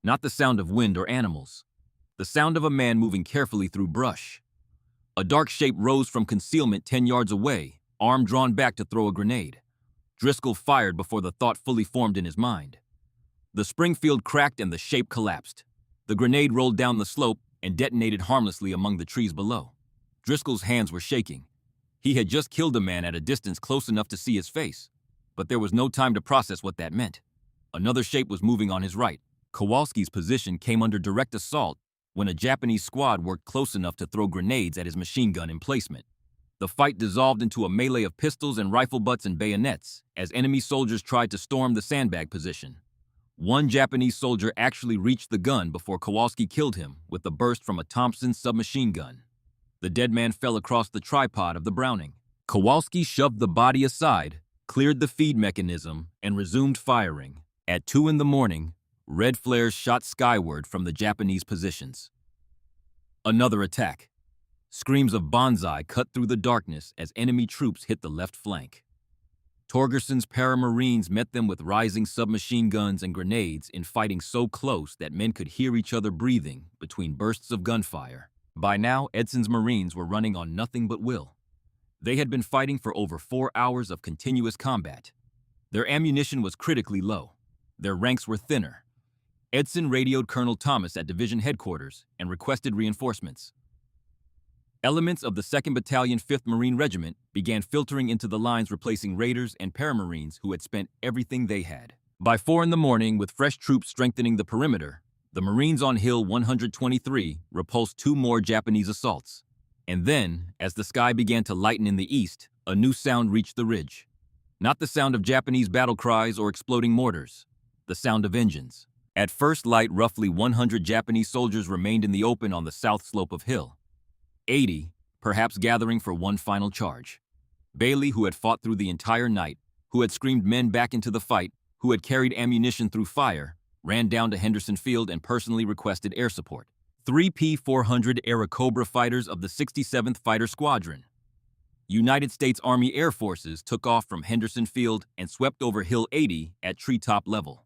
Not the sound of wind or animals. The sound of a man moving carefully through brush. A dark shape rose from concealment 10 yards away, arm drawn back to throw a grenade. Driscoll fired before the thought fully formed in his mind. The Springfield cracked and the shape collapsed. The grenade rolled down the slope and detonated harmlessly among the trees below. Driscoll's hands were shaking. He had just killed a man at a distance close enough to see his face, but there was no time to process what that meant. Another shape was moving on his right. Kowalski's position came under direct assault when a Japanese squad worked close enough to throw grenades at his machine gun emplacement. The fight dissolved into a melee of pistols and rifle butts and bayonets as enemy soldiers tried to storm the sandbag position. One Japanese soldier actually reached the gun before Kowalski killed him with a burst from a Thompson submachine gun. The dead man fell across the tripod of the Browning. Kowalski shoved the body aside, cleared the feed mechanism, and resumed firing. At 2 a.m, red flares shot skyward from the Japanese positions. Another attack. Screams of banzai cut through the darkness as enemy troops hit the left flank. Torgerson's Paramarines met them with rising submachine guns and grenades in fighting so close that men could hear each other breathing between bursts of gunfire. By now, Edson's Marines were running on nothing but will. They had been fighting for over 4 hours of continuous combat. Their ammunition was critically low. Their ranks were thinner. Edson radioed Colonel Thomas at division headquarters and requested reinforcements. Elements of the 2nd Battalion, 5th Marine Regiment began filtering into the lines, replacing raiders and paramarines who had spent everything they had. By 4 in the morning, with fresh troops strengthening the perimeter, the Marines on Hill 123 repulsed 2 more Japanese assaults. And then, as the sky began to lighten in the east, a new sound reached the ridge. Not the sound of Japanese battle cries or exploding mortars, the sound of engines. At first light, roughly 100 Japanese soldiers remained in the open on the south slope of Hill. 80, perhaps gathering for one final charge. Bailey, who had fought through the entire night, who had screamed men back into the fight, who had carried ammunition through fire, ran down to Henderson Field and personally requested air support. 3 P-400 Airacobra fighters of the 67th Fighter Squadron. United States Army Air Forces took off from Henderson Field and swept over Hill 80 at treetop level.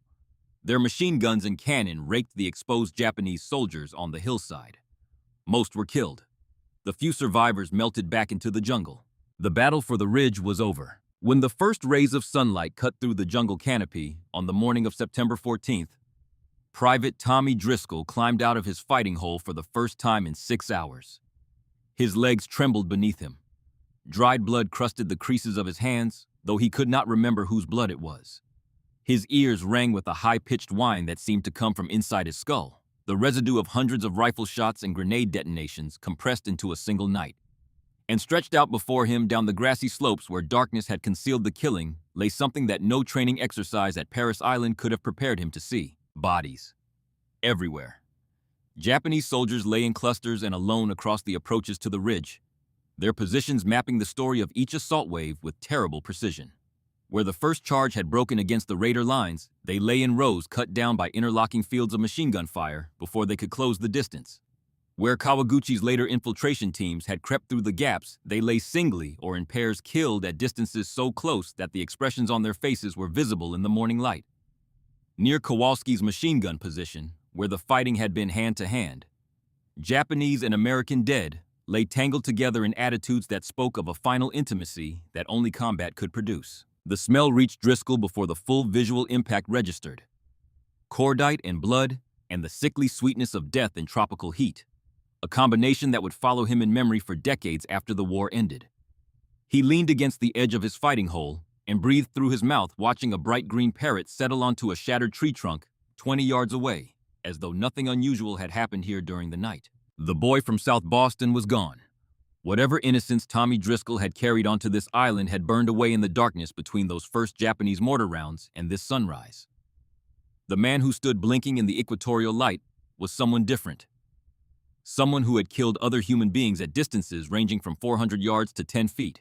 Their machine guns and cannon raked the exposed Japanese soldiers on the hillside. Most were killed. The few survivors melted back into the jungle. The battle for the ridge was over. When the first rays of sunlight cut through the jungle canopy on the morning of September 14th, Private Tommy Driscoll climbed out of his fighting hole for the first time in 6 hours. His legs trembled beneath him. Dried blood crusted the creases of his hands, though he could not remember whose blood it was. His ears rang with a high-pitched whine that seemed to come from inside his skull, the residue of hundreds of rifle shots and grenade detonations compressed into a single night. And stretched out before him down the grassy slopes where darkness had concealed the killing lay something that no training exercise at Paris Island could have prepared him to see. Bodies. Everywhere. Japanese soldiers lay in clusters and alone across the approaches to the ridge, their positions mapping the story of each assault wave with terrible precision. Where the first charge had broken against the raider lines, they lay in rows cut down by interlocking fields of machine gun fire before they could close the distance. Where Kawaguchi's later infiltration teams had crept through the gaps, they lay singly or in pairs, killed at distances so close that the expressions on their faces were visible in the morning light. Near Kowalski's machine gun position, where the fighting had been hand-to-hand, Japanese and American dead lay tangled together in attitudes that spoke of a final intimacy that only combat could produce. The smell reached Driscoll before the full visual impact registered. Cordite and blood, and the sickly sweetness of death in tropical heat, a combination that would follow him in memory for decades after the war ended. He leaned against the edge of his fighting hole and breathed through his mouth, watching a bright green parrot settle onto a shattered tree trunk 20 yards away, as though nothing unusual had happened here during the night. The boy from South Boston was gone. Whatever innocence Tommy Driscoll had carried onto this island had burned away in the darkness between those first Japanese mortar rounds and this sunrise. The man who stood blinking in the equatorial light was someone different. Someone who had killed other human beings at distances ranging from 400 yards to 10 feet.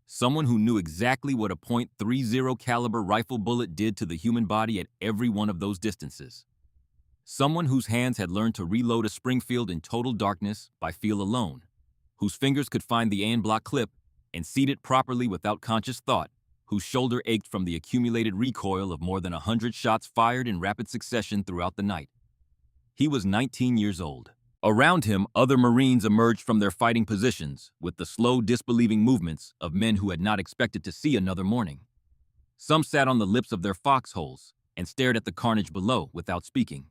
Someone who knew exactly what a .30 caliber rifle bullet did to the human body at every one of those distances. Someone whose hands had learned to reload a Springfield in total darkness by feel alone, whose fingers could find the en bloc clip and seat it properly without conscious thought, whose shoulder ached from the accumulated recoil of more than 100 shots fired in rapid succession throughout the night. He was 19 years old. Around him, other Marines emerged from their fighting positions with the slow, disbelieving movements of men who had not expected to see another morning. Some sat on the lips of their foxholes and stared at the carnage below without speaking.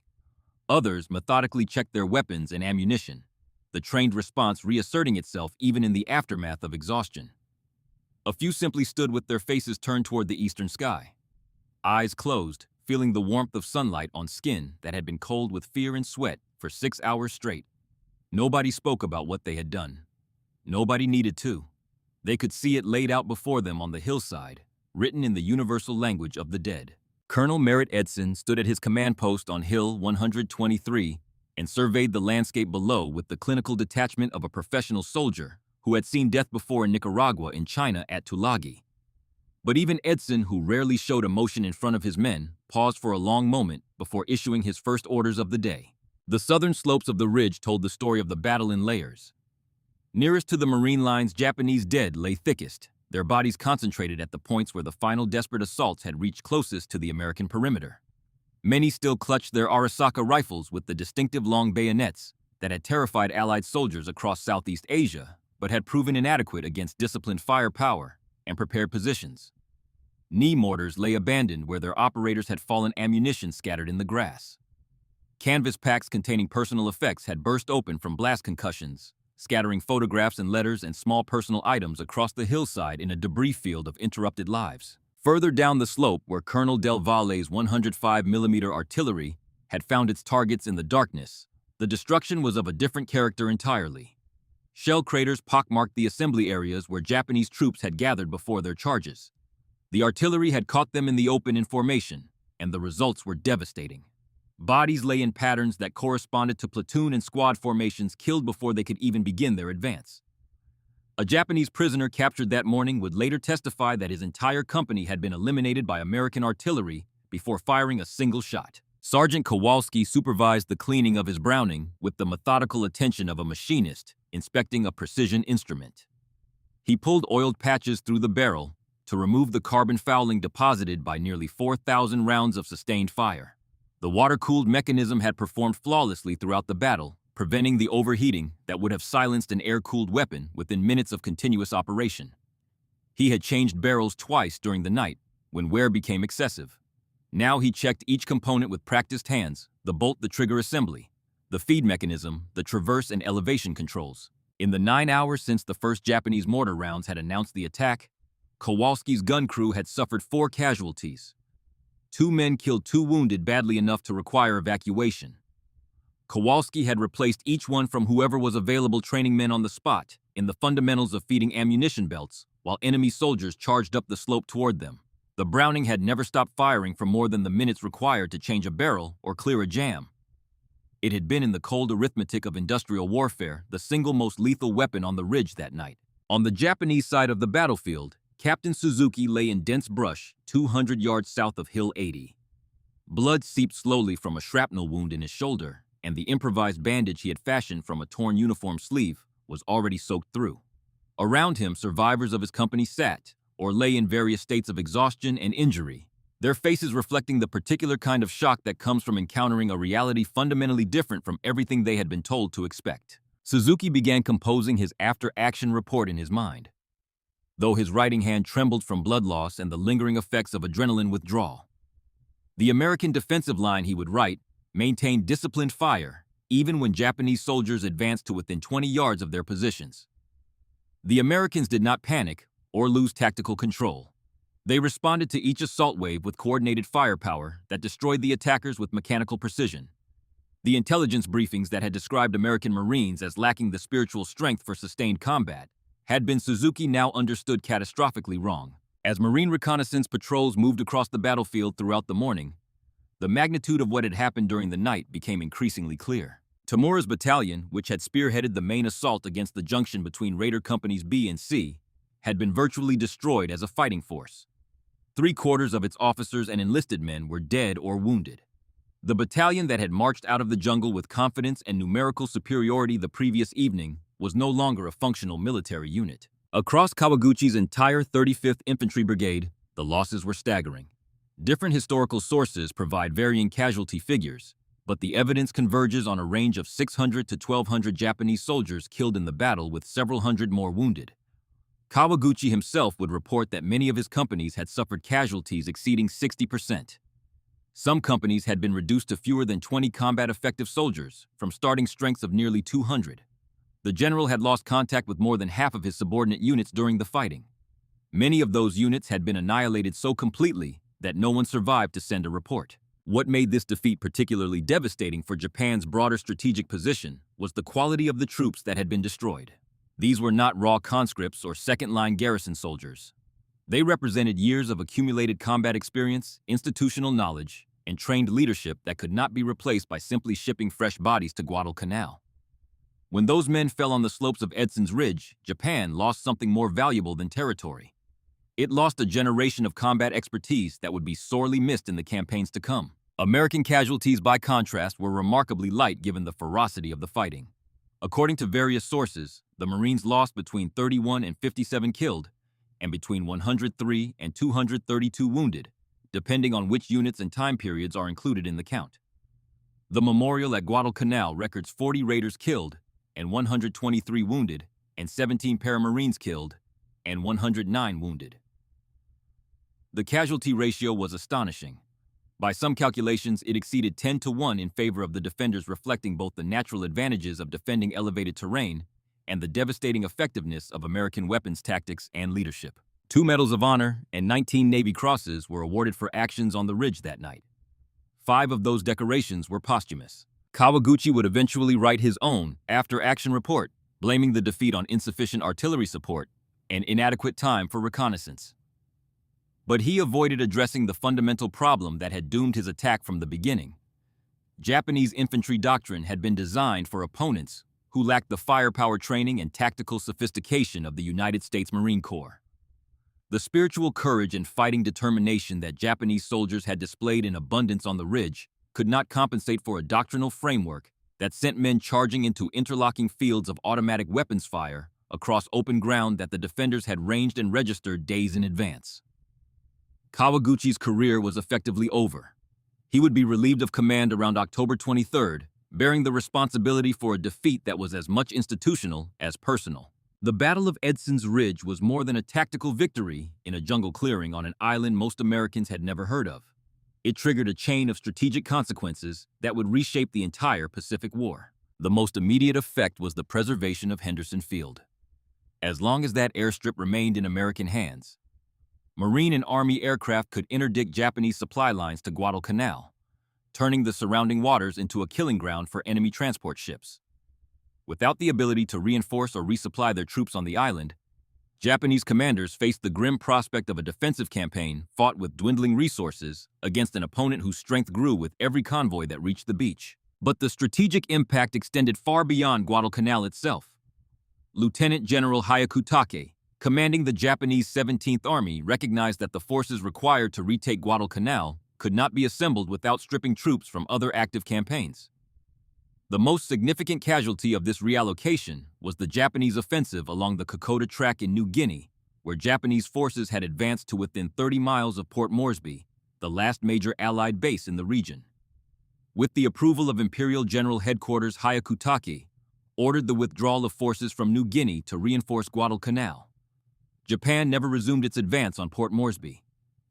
Others methodically checked their weapons and ammunition, the trained response reasserting itself even in the aftermath of exhaustion. A few simply stood with their faces turned toward the eastern sky, eyes closed, feeling the warmth of sunlight on skin that had been cold with fear and sweat for 6 hours straight. Nobody spoke about what they had done. Nobody needed to. They could see it laid out before them on the hillside, written in the universal language of the dead. Colonel Merritt Edson stood at his command post on Hill 123 and surveyed the landscape below with the clinical detachment of a professional soldier who had seen death before in Nicaragua and China at Tulagi. But even Edson, who rarely showed emotion in front of his men, paused for a long moment before issuing his first orders of the day. The southern slopes of the ridge told the story of the battle in layers. Nearest to the Marine lines, Japanese dead lay thickest, their bodies concentrated at the points where the final desperate assaults had reached closest to the American perimeter. Many still clutched their Arisaka rifles with the distinctive long bayonets that had terrified Allied soldiers across Southeast Asia, but had proven inadequate against disciplined firepower and prepared positions. Knee mortars lay abandoned where their operators had fallen, ammunition scattered in the grass. Canvas packs containing personal effects had burst open from blast concussions, scattering photographs and letters and small personal items across the hillside in a debris field of interrupted lives. Further down the slope, where Colonel Del Valle's 105mm artillery had found its targets in the darkness, the destruction was of a different character entirely. Shell craters pockmarked the assembly areas where Japanese troops had gathered before their charges. The artillery had caught them in the open in formation, and the results were devastating. Bodies lay in patterns that corresponded to platoon and squad formations killed before they could even begin their advance. A Japanese prisoner captured that morning would later testify that his entire company had been eliminated by American artillery before firing a single shot. Sergeant Kowalski supervised the cleaning of his Browning with the methodical attention of a machinist inspecting a precision instrument. He pulled oiled patches through the barrel to remove the carbon fouling deposited by nearly 4,000 rounds of sustained fire. The water-cooled mechanism had performed flawlessly throughout the battle, preventing the overheating that would have silenced an air-cooled weapon within minutes of continuous operation. He had changed barrels twice during the night, when wear became excessive. Now he checked each component with practiced hands: the bolt, the trigger assembly, the feed mechanism, the traverse and elevation controls. In the 9 hours since the first Japanese mortar rounds had announced the attack, Kowalski's gun crew had suffered 4 casualties. 2 men killed, 2 wounded badly enough to require evacuation. Kowalski had replaced each one from whoever was available, training men on the spot in the fundamentals of feeding ammunition belts, while enemy soldiers charged up the slope toward them. The Browning had never stopped firing for more than the minutes required to change a barrel or clear a jam. It had been, in the cold arithmetic of industrial warfare, the single most lethal weapon on the ridge that night. On the Japanese side of the battlefield, Captain Suzuki lay in dense brush 200 yards south of Hill 80. Blood seeped slowly from a shrapnel wound in his shoulder, and the improvised bandage he had fashioned from a torn uniform sleeve was already soaked through. Around him, survivors of his company sat or lay in various states of exhaustion and injury, their faces reflecting the particular kind of shock that comes from encountering a reality fundamentally different from everything they had been told to expect. Suzuki began composing his after-action report in his mind, though his writing hand trembled from blood loss and the lingering effects of adrenaline withdrawal. The American defensive line, he would write, maintained disciplined fire, even when Japanese soldiers advanced to within 20 yards of their positions. The Americans did not panic or lose tactical control. They responded to each assault wave with coordinated firepower that destroyed the attackers with mechanical precision. The intelligence briefings that had described American Marines as lacking the spiritual strength for sustained combat had been, Suzuki now understood, catastrophically wrong. As Marine reconnaissance patrols moved across the battlefield throughout the morning, the magnitude of what had happened during the night became increasingly clear. Tamura's battalion, which had spearheaded the main assault against the junction between Raider Companies B and C, had been virtually destroyed as a fighting force. 3/4 of its officers and enlisted men were dead or wounded. The battalion that had marched out of the jungle with confidence and numerical superiority the previous evening was no longer a functional military unit. Across Kawaguchi's entire 35th Infantry Brigade, the losses were staggering. Different historical sources provide varying casualty figures, but the evidence converges on a range of 600 to 1,200 Japanese soldiers killed in the battle, with several hundred more wounded. Kawaguchi himself would report that many of his companies had suffered casualties exceeding 60%. Some companies had been reduced to fewer than 20 combat-effective soldiers, from starting strengths of nearly 200. The general had lost contact with more than half of his subordinate units during the fighting. Many of those units had been annihilated so completely that no one survived to send a report. What made this defeat particularly devastating for Japan's broader strategic position was the quality of the troops that had been destroyed. These were not raw conscripts or second-line garrison soldiers. They represented years of accumulated combat experience, institutional knowledge, and trained leadership that could not be replaced by simply shipping fresh bodies to Guadalcanal. When those men fell on the slopes of Edson's Ridge, Japan lost something more valuable than territory. It lost a generation of combat expertise that would be sorely missed in the campaigns to come. American casualties, by contrast, were remarkably light given the ferocity of the fighting. According to various sources, the Marines lost between 31 and 57 killed, and between 103 and 232 wounded, depending on which units and time periods are included in the count. The memorial at Guadalcanal records 40 raiders killed and 123 wounded, and 17 paramarines killed and 109 wounded. The casualty ratio was astonishing. By some calculations, it exceeded 10-1 in favor of the defenders, reflecting both the natural advantages of defending elevated terrain and the devastating effectiveness of American weapons tactics and leadership. 2 Medals of Honor and 19 Navy Crosses were awarded for actions on the ridge that night. 5 of those decorations were posthumous. Kawaguchi would eventually write his own after-action report, blaming the defeat on insufficient artillery support and inadequate time for reconnaissance. But he avoided addressing the fundamental problem that had doomed his attack from the beginning. Japanese infantry doctrine had been designed for opponents who lacked the firepower training and tactical sophistication of the United States Marine Corps. The spiritual courage and fighting determination that Japanese soldiers had displayed in abundance on the ridge could not compensate for a doctrinal framework that sent men charging into interlocking fields of automatic weapons fire across open ground that the defenders had ranged and registered days in advance. Kawaguchi's career was effectively over. He would be relieved of command around October 23rd, bearing the responsibility for a defeat that was as much institutional as personal. The Battle of Edson's Ridge was more than a tactical victory in a jungle clearing on an island most Americans had never heard of. It triggered a chain of strategic consequences that would reshape the entire Pacific War. The most immediate effect was the preservation of Henderson Field. As long as that airstrip remained in American hands, Marine and Army aircraft could interdict Japanese supply lines to Guadalcanal, turning the surrounding waters into a killing ground for enemy transport ships. Without the ability to reinforce or resupply their troops on the island, Japanese commanders faced the grim prospect of a defensive campaign fought with dwindling resources against an opponent whose strength grew with every convoy that reached the beach. But the strategic impact extended far beyond Guadalcanal itself. Lieutenant General Hyakutake, commanding the Japanese 17th Army, recognized that the forces required to retake Guadalcanal could not be assembled without stripping troops from other active campaigns. The most significant casualty of this reallocation was the Japanese offensive along the Kokoda Track in New Guinea, where Japanese forces had advanced to within 30 miles of Port Moresby, the last major Allied base in the region. With the approval of Imperial General Headquarters, Hyakutake ordered the withdrawal of forces from New Guinea to reinforce Guadalcanal. Japan never resumed its advance on Port Moresby.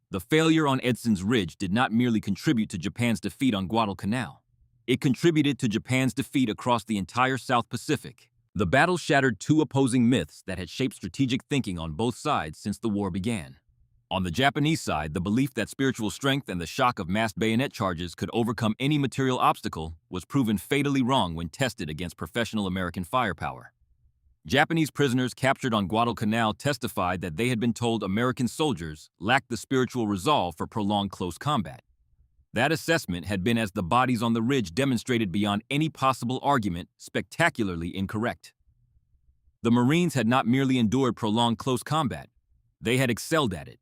The failure on Edson's Ridge did not merely contribute to Japan's defeat on Guadalcanal. It contributed to Japan's defeat across the entire South Pacific. The battle shattered 2 opposing myths that had shaped strategic thinking on both sides since the war began. On the Japanese side, the belief that spiritual strength and the shock of massed bayonet charges could overcome any material obstacle was proven fatally wrong when tested against professional American firepower. Japanese prisoners captured on Guadalcanal testified that they had been told American soldiers lacked the spiritual resolve for prolonged close combat. That assessment had been, as the bodies on the ridge demonstrated beyond any possible argument, spectacularly incorrect. The Marines had not merely endured prolonged close combat, they had excelled at it.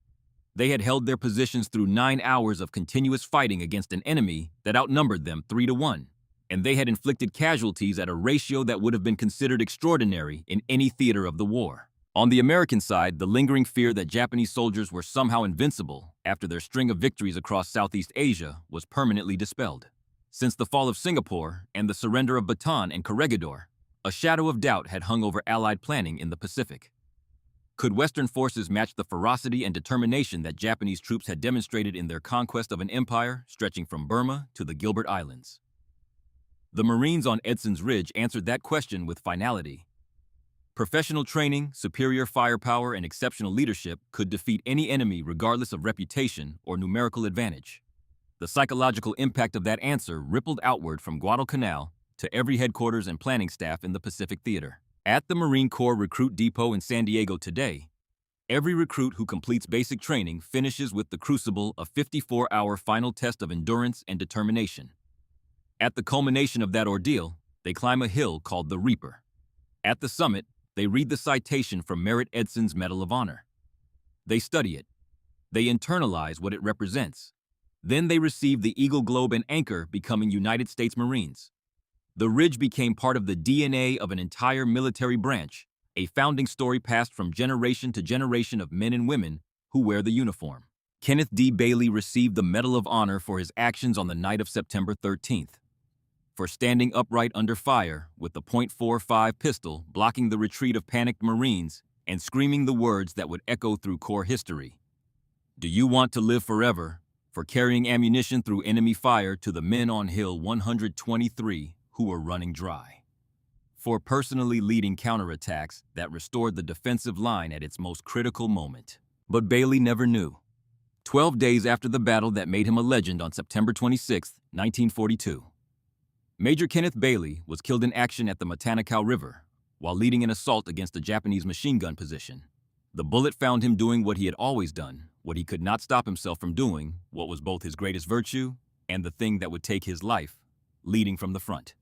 They had held their positions through 9 hours of continuous fighting against an enemy that outnumbered them 3-1, and they had inflicted casualties at a ratio that would have been considered extraordinary in any theater of the war. On the American side, the lingering fear that Japanese soldiers were somehow invincible after their string of victories across Southeast Asia was permanently dispelled. Since the fall of Singapore and the surrender of Bataan and Corregidor, a shadow of doubt had hung over Allied planning in the Pacific. Could Western forces match the ferocity and determination that Japanese troops had demonstrated in their conquest of an empire stretching from Burma to the Gilbert Islands? The Marines on Edson's Ridge answered that question with finality. Professional training, superior firepower, and exceptional leadership could defeat any enemy regardless of reputation or numerical advantage. The psychological impact of that answer rippled outward from Guadalcanal to every headquarters and planning staff in the Pacific Theater. At the Marine Corps Recruit Depot in San Diego today, every recruit who completes basic training finishes with the crucible, a 54-hour final test of endurance and determination. At the culmination of that ordeal, they climb a hill called the Reaper. At the summit, they read the citation from Merritt Edson's Medal of Honor. They study it. They internalize what it represents. Then they receive the Eagle Globe and Anchor, becoming United States Marines. The ridge became part of the DNA of an entire military branch, a founding story passed from generation to generation of men and women who wear the uniform. Kenneth D. Bailey received the Medal of Honor for his actions on the night of September 13th. For standing upright under fire with the .45 pistol blocking the retreat of panicked Marines and screaming the words that would echo through Corps history. Do you want to live forever? For carrying ammunition through enemy fire to the men on Hill 123 who were running dry. For personally leading counterattacks that restored the defensive line at its most critical moment. But Bailey never knew. 12 days after the battle that made him a legend on September 26, 1942, Major Kenneth Bailey was killed in action at the Matanakaw River while leading an assault against a Japanese machine gun position. The bullet found him doing what he had always done, what he could not stop himself from doing, what was both his greatest virtue and the thing that would take his life, leading from the front.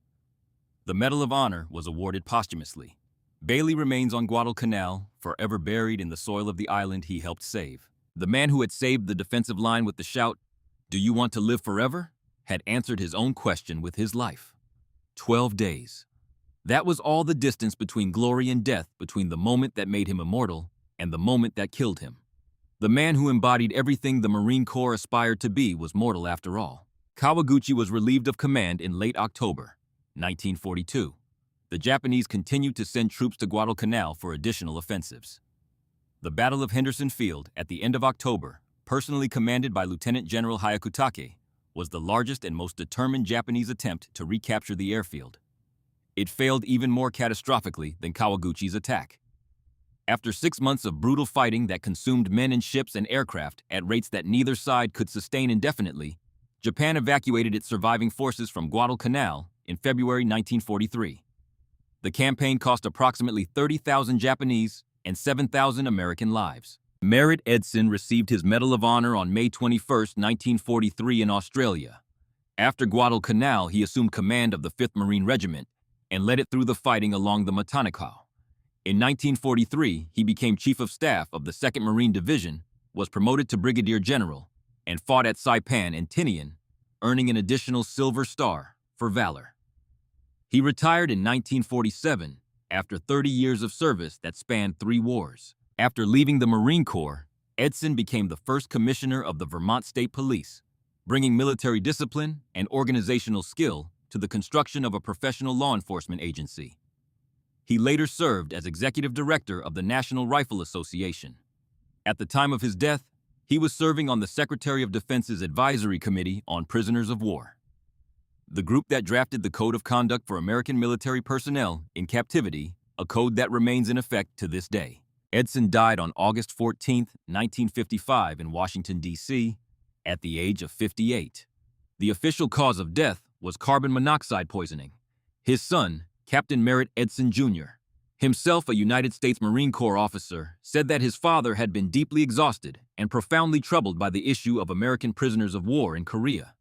The Medal of Honor was awarded posthumously. Bailey remains on Guadalcanal, forever buried in the soil of the island he helped save. The man who had saved the defensive line with the shout, "Do you want to live forever?" had answered his own question with his life. 12 days. That was all the distance between glory and death, between the moment that made him immortal and the moment that killed him. The man who embodied everything the Marine Corps aspired to be was mortal after all. Kawaguchi was relieved of command in late October 1942. The Japanese continued to send troops to Guadalcanal for additional offensives. The Battle of Henderson Field, at the end of October, personally commanded by Lieutenant General Hyakutake, was the largest and most determined Japanese attempt to recapture the airfield. It failed even more catastrophically than Kawaguchi's attack. After 6 months of brutal fighting that consumed men and ships and aircraft at rates that neither side could sustain indefinitely, Japan evacuated its surviving forces from Guadalcanal in February 1943. The campaign cost approximately 30,000 Japanese and 7,000 American lives. Merritt Edson received his Medal of Honor on May 21, 1943 in Australia. After Guadalcanal, he assumed command of the 5th Marine Regiment and led it through the fighting along the Matanakaw. In 1943, he became Chief of Staff of the 2nd Marine Division, was promoted to Brigadier General, and fought at Saipan and Tinian, earning an additional Silver Star for valor. He retired in 1947 after 30 years of service that spanned 3 wars. After leaving the Marine Corps, Edson became the first commissioner of the Vermont State Police, bringing military discipline and organizational skill to the construction of a professional law enforcement agency. He later served as executive director of the National Rifle Association. At the time of his death, he was serving on the Secretary of Defense's Advisory Committee on Prisoners of War, the group that drafted the Code of Conduct for American military personnel in captivity, a code that remains in effect to this day. Edson died on August 14, 1955 in Washington, D.C., at the age of 58. The official cause of death was carbon monoxide poisoning. His son, Captain Merritt Edson Jr., himself a United States Marine Corps officer, said that his father had been deeply exhausted and profoundly troubled by the issue of American prisoners of war in Korea.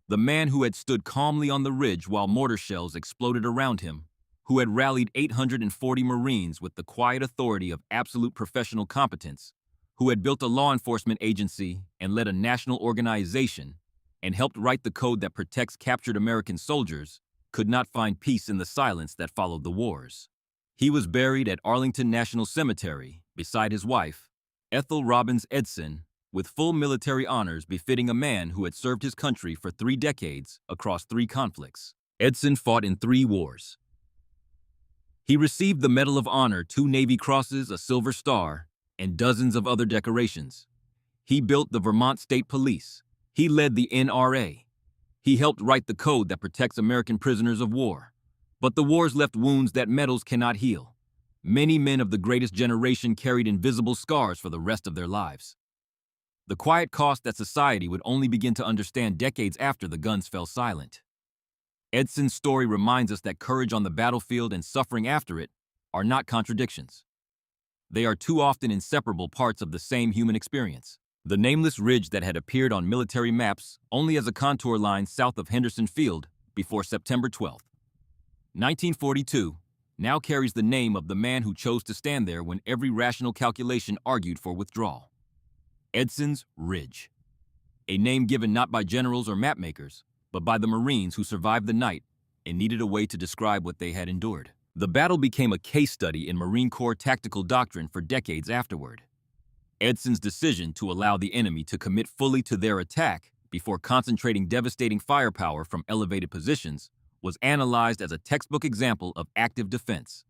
The man who had stood calmly on the ridge while mortar shells exploded around him, who had rallied 840 Marines with the quiet authority of absolute professional competence, who had built a law enforcement agency and led a national organization, and helped write the code that protects captured American soldiers, could not find peace in the silence that followed the wars. He was buried at Arlington National Cemetery beside his wife, Ethel Robbins Edson, with full military honors befitting a man who had served his country for 3 decades across 3 conflicts. Edson fought in 3 wars. He received the Medal of Honor, 2 Navy Crosses, a Silver Star, and dozens of other decorations. He built the Vermont State Police. He led the NRA. He helped write the code that protects American prisoners of war. But the wars left wounds that medals cannot heal. Many men of the greatest generation carried invisible scars for the rest of their lives. The quiet cost that society would only begin to understand decades after the guns fell silent. Edson's story reminds us that courage on the battlefield and suffering after it are not contradictions. They are too often inseparable parts of the same human experience. The nameless ridge that had appeared on military maps only as a contour line south of Henderson Field before September 12, 1942, now carries the name of the man who chose to stand there when every rational calculation argued for withdrawal. Edson's Ridge. A name given not by generals or mapmakers, but by the Marines who survived the night and needed a way to describe what they had endured. The battle became a case study in Marine Corps tactical doctrine for decades afterward. Edson's decision to allow the enemy to commit fully to their attack before concentrating devastating firepower from elevated positions was analyzed as a textbook example of active defense.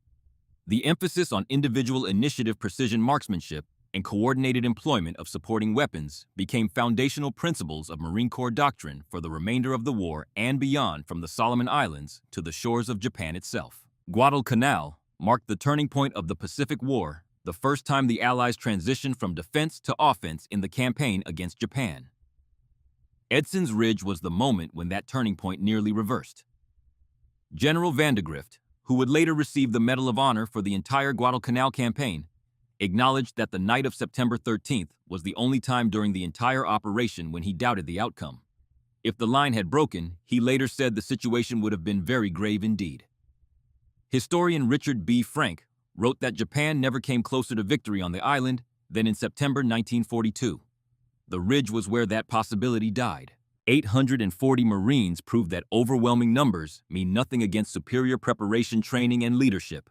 The emphasis on individual initiative precision marksmanship and coordinated employment of supporting weapons became foundational principles of Marine Corps doctrine for the remainder of the war and beyond, from the Solomon Islands to the shores of Japan itself. Guadalcanal marked the turning point of the Pacific War, the first time the Allies transitioned from defense to offense in the campaign against Japan. Edson's Ridge was the moment when that turning point nearly reversed. General Vandegrift, who would later receive the Medal of Honor for the entire Guadalcanal campaign, acknowledged that the night of September 13th was the only time during the entire operation when he doubted the outcome. If the line had broken, he later said the situation would have been very grave indeed. Historian Richard B. Frank wrote that Japan never came closer to victory on the island than in September 1942. The ridge was where that possibility died. 840 Marines proved that overwhelming numbers mean nothing against superior preparation, training, and leadership.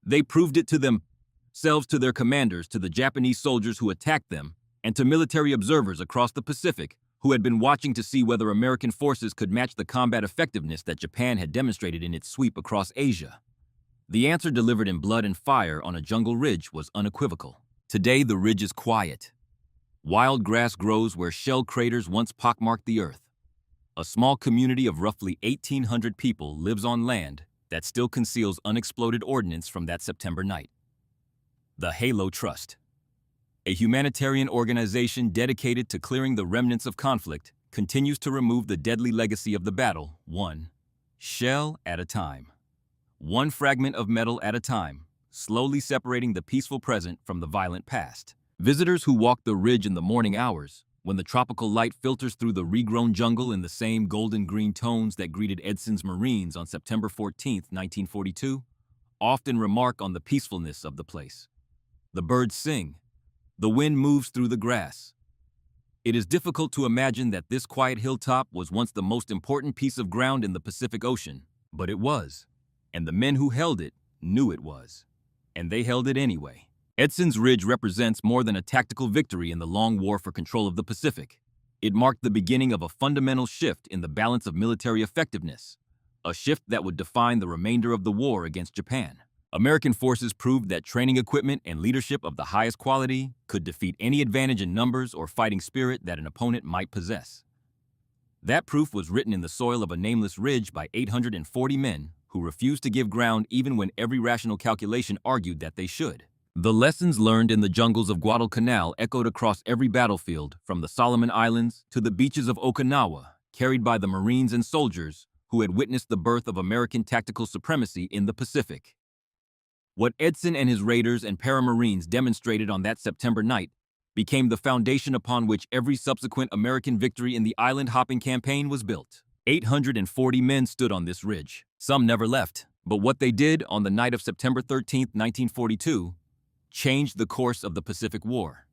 They proved it to themselves, to their commanders, to the Japanese soldiers who attacked them, and to military observers across the Pacific who had been watching to see whether American forces could match the combat effectiveness that Japan had demonstrated in its sweep across Asia. The answer, delivered in blood and fire on a jungle ridge, was unequivocal. Today, the ridge is quiet. Wild grass grows where shell craters once pockmarked the earth. A small community of roughly 1,800 people lives on land that still conceals unexploded ordnance from that September night. The Halo Trust, a humanitarian organization dedicated to clearing the remnants of conflict, continues to remove the deadly legacy of the battle, one shell at a time. One fragment of metal at a time, slowly separating the peaceful present from the violent past. Visitors who walk the ridge in the morning hours, when the tropical light filters through the regrown jungle in the same golden-green tones that greeted Edson's Marines on September 14, 1942, often remark on the peacefulness of the place. The birds sing. The wind moves through the grass. It is difficult to imagine that this quiet hilltop was once the most important piece of ground in the Pacific Ocean, but it was. And the men who held it knew it was. And they held it anyway. Edson's Ridge represents more than a tactical victory in the long war for control of the Pacific. It marked the beginning of a fundamental shift in the balance of military effectiveness, a shift that would define the remainder of the war against Japan. American forces proved that training equipment and leadership of the highest quality could defeat any advantage in numbers or fighting spirit that an opponent might possess. That proof was written in the soil of a nameless ridge by 840 men who refused to give ground even when every rational calculation argued that they should. The lessons learned in the jungles of Guadalcanal echoed across every battlefield, from the Solomon Islands to the beaches of Okinawa, carried by the Marines and soldiers who had witnessed the birth of American tactical supremacy in the Pacific. What Edson and his raiders and paramarines demonstrated on that September night became the foundation upon which every subsequent American victory in the island-hopping campaign was built. 840 men stood on this ridge. Some never left, but what they did on the night of September 13, 1942, changed the course of the Pacific War,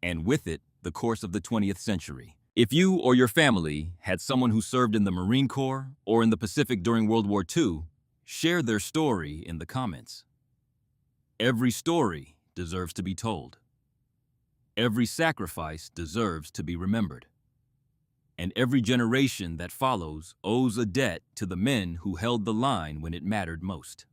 and with it, the course of the 20th century. If you or your family had someone who served in the Marine Corps or in the Pacific during World War II, share their story in the comments. Every story deserves to be told. Every sacrifice deserves to be remembered. And every generation that follows owes a debt to the men who held the line when it mattered most.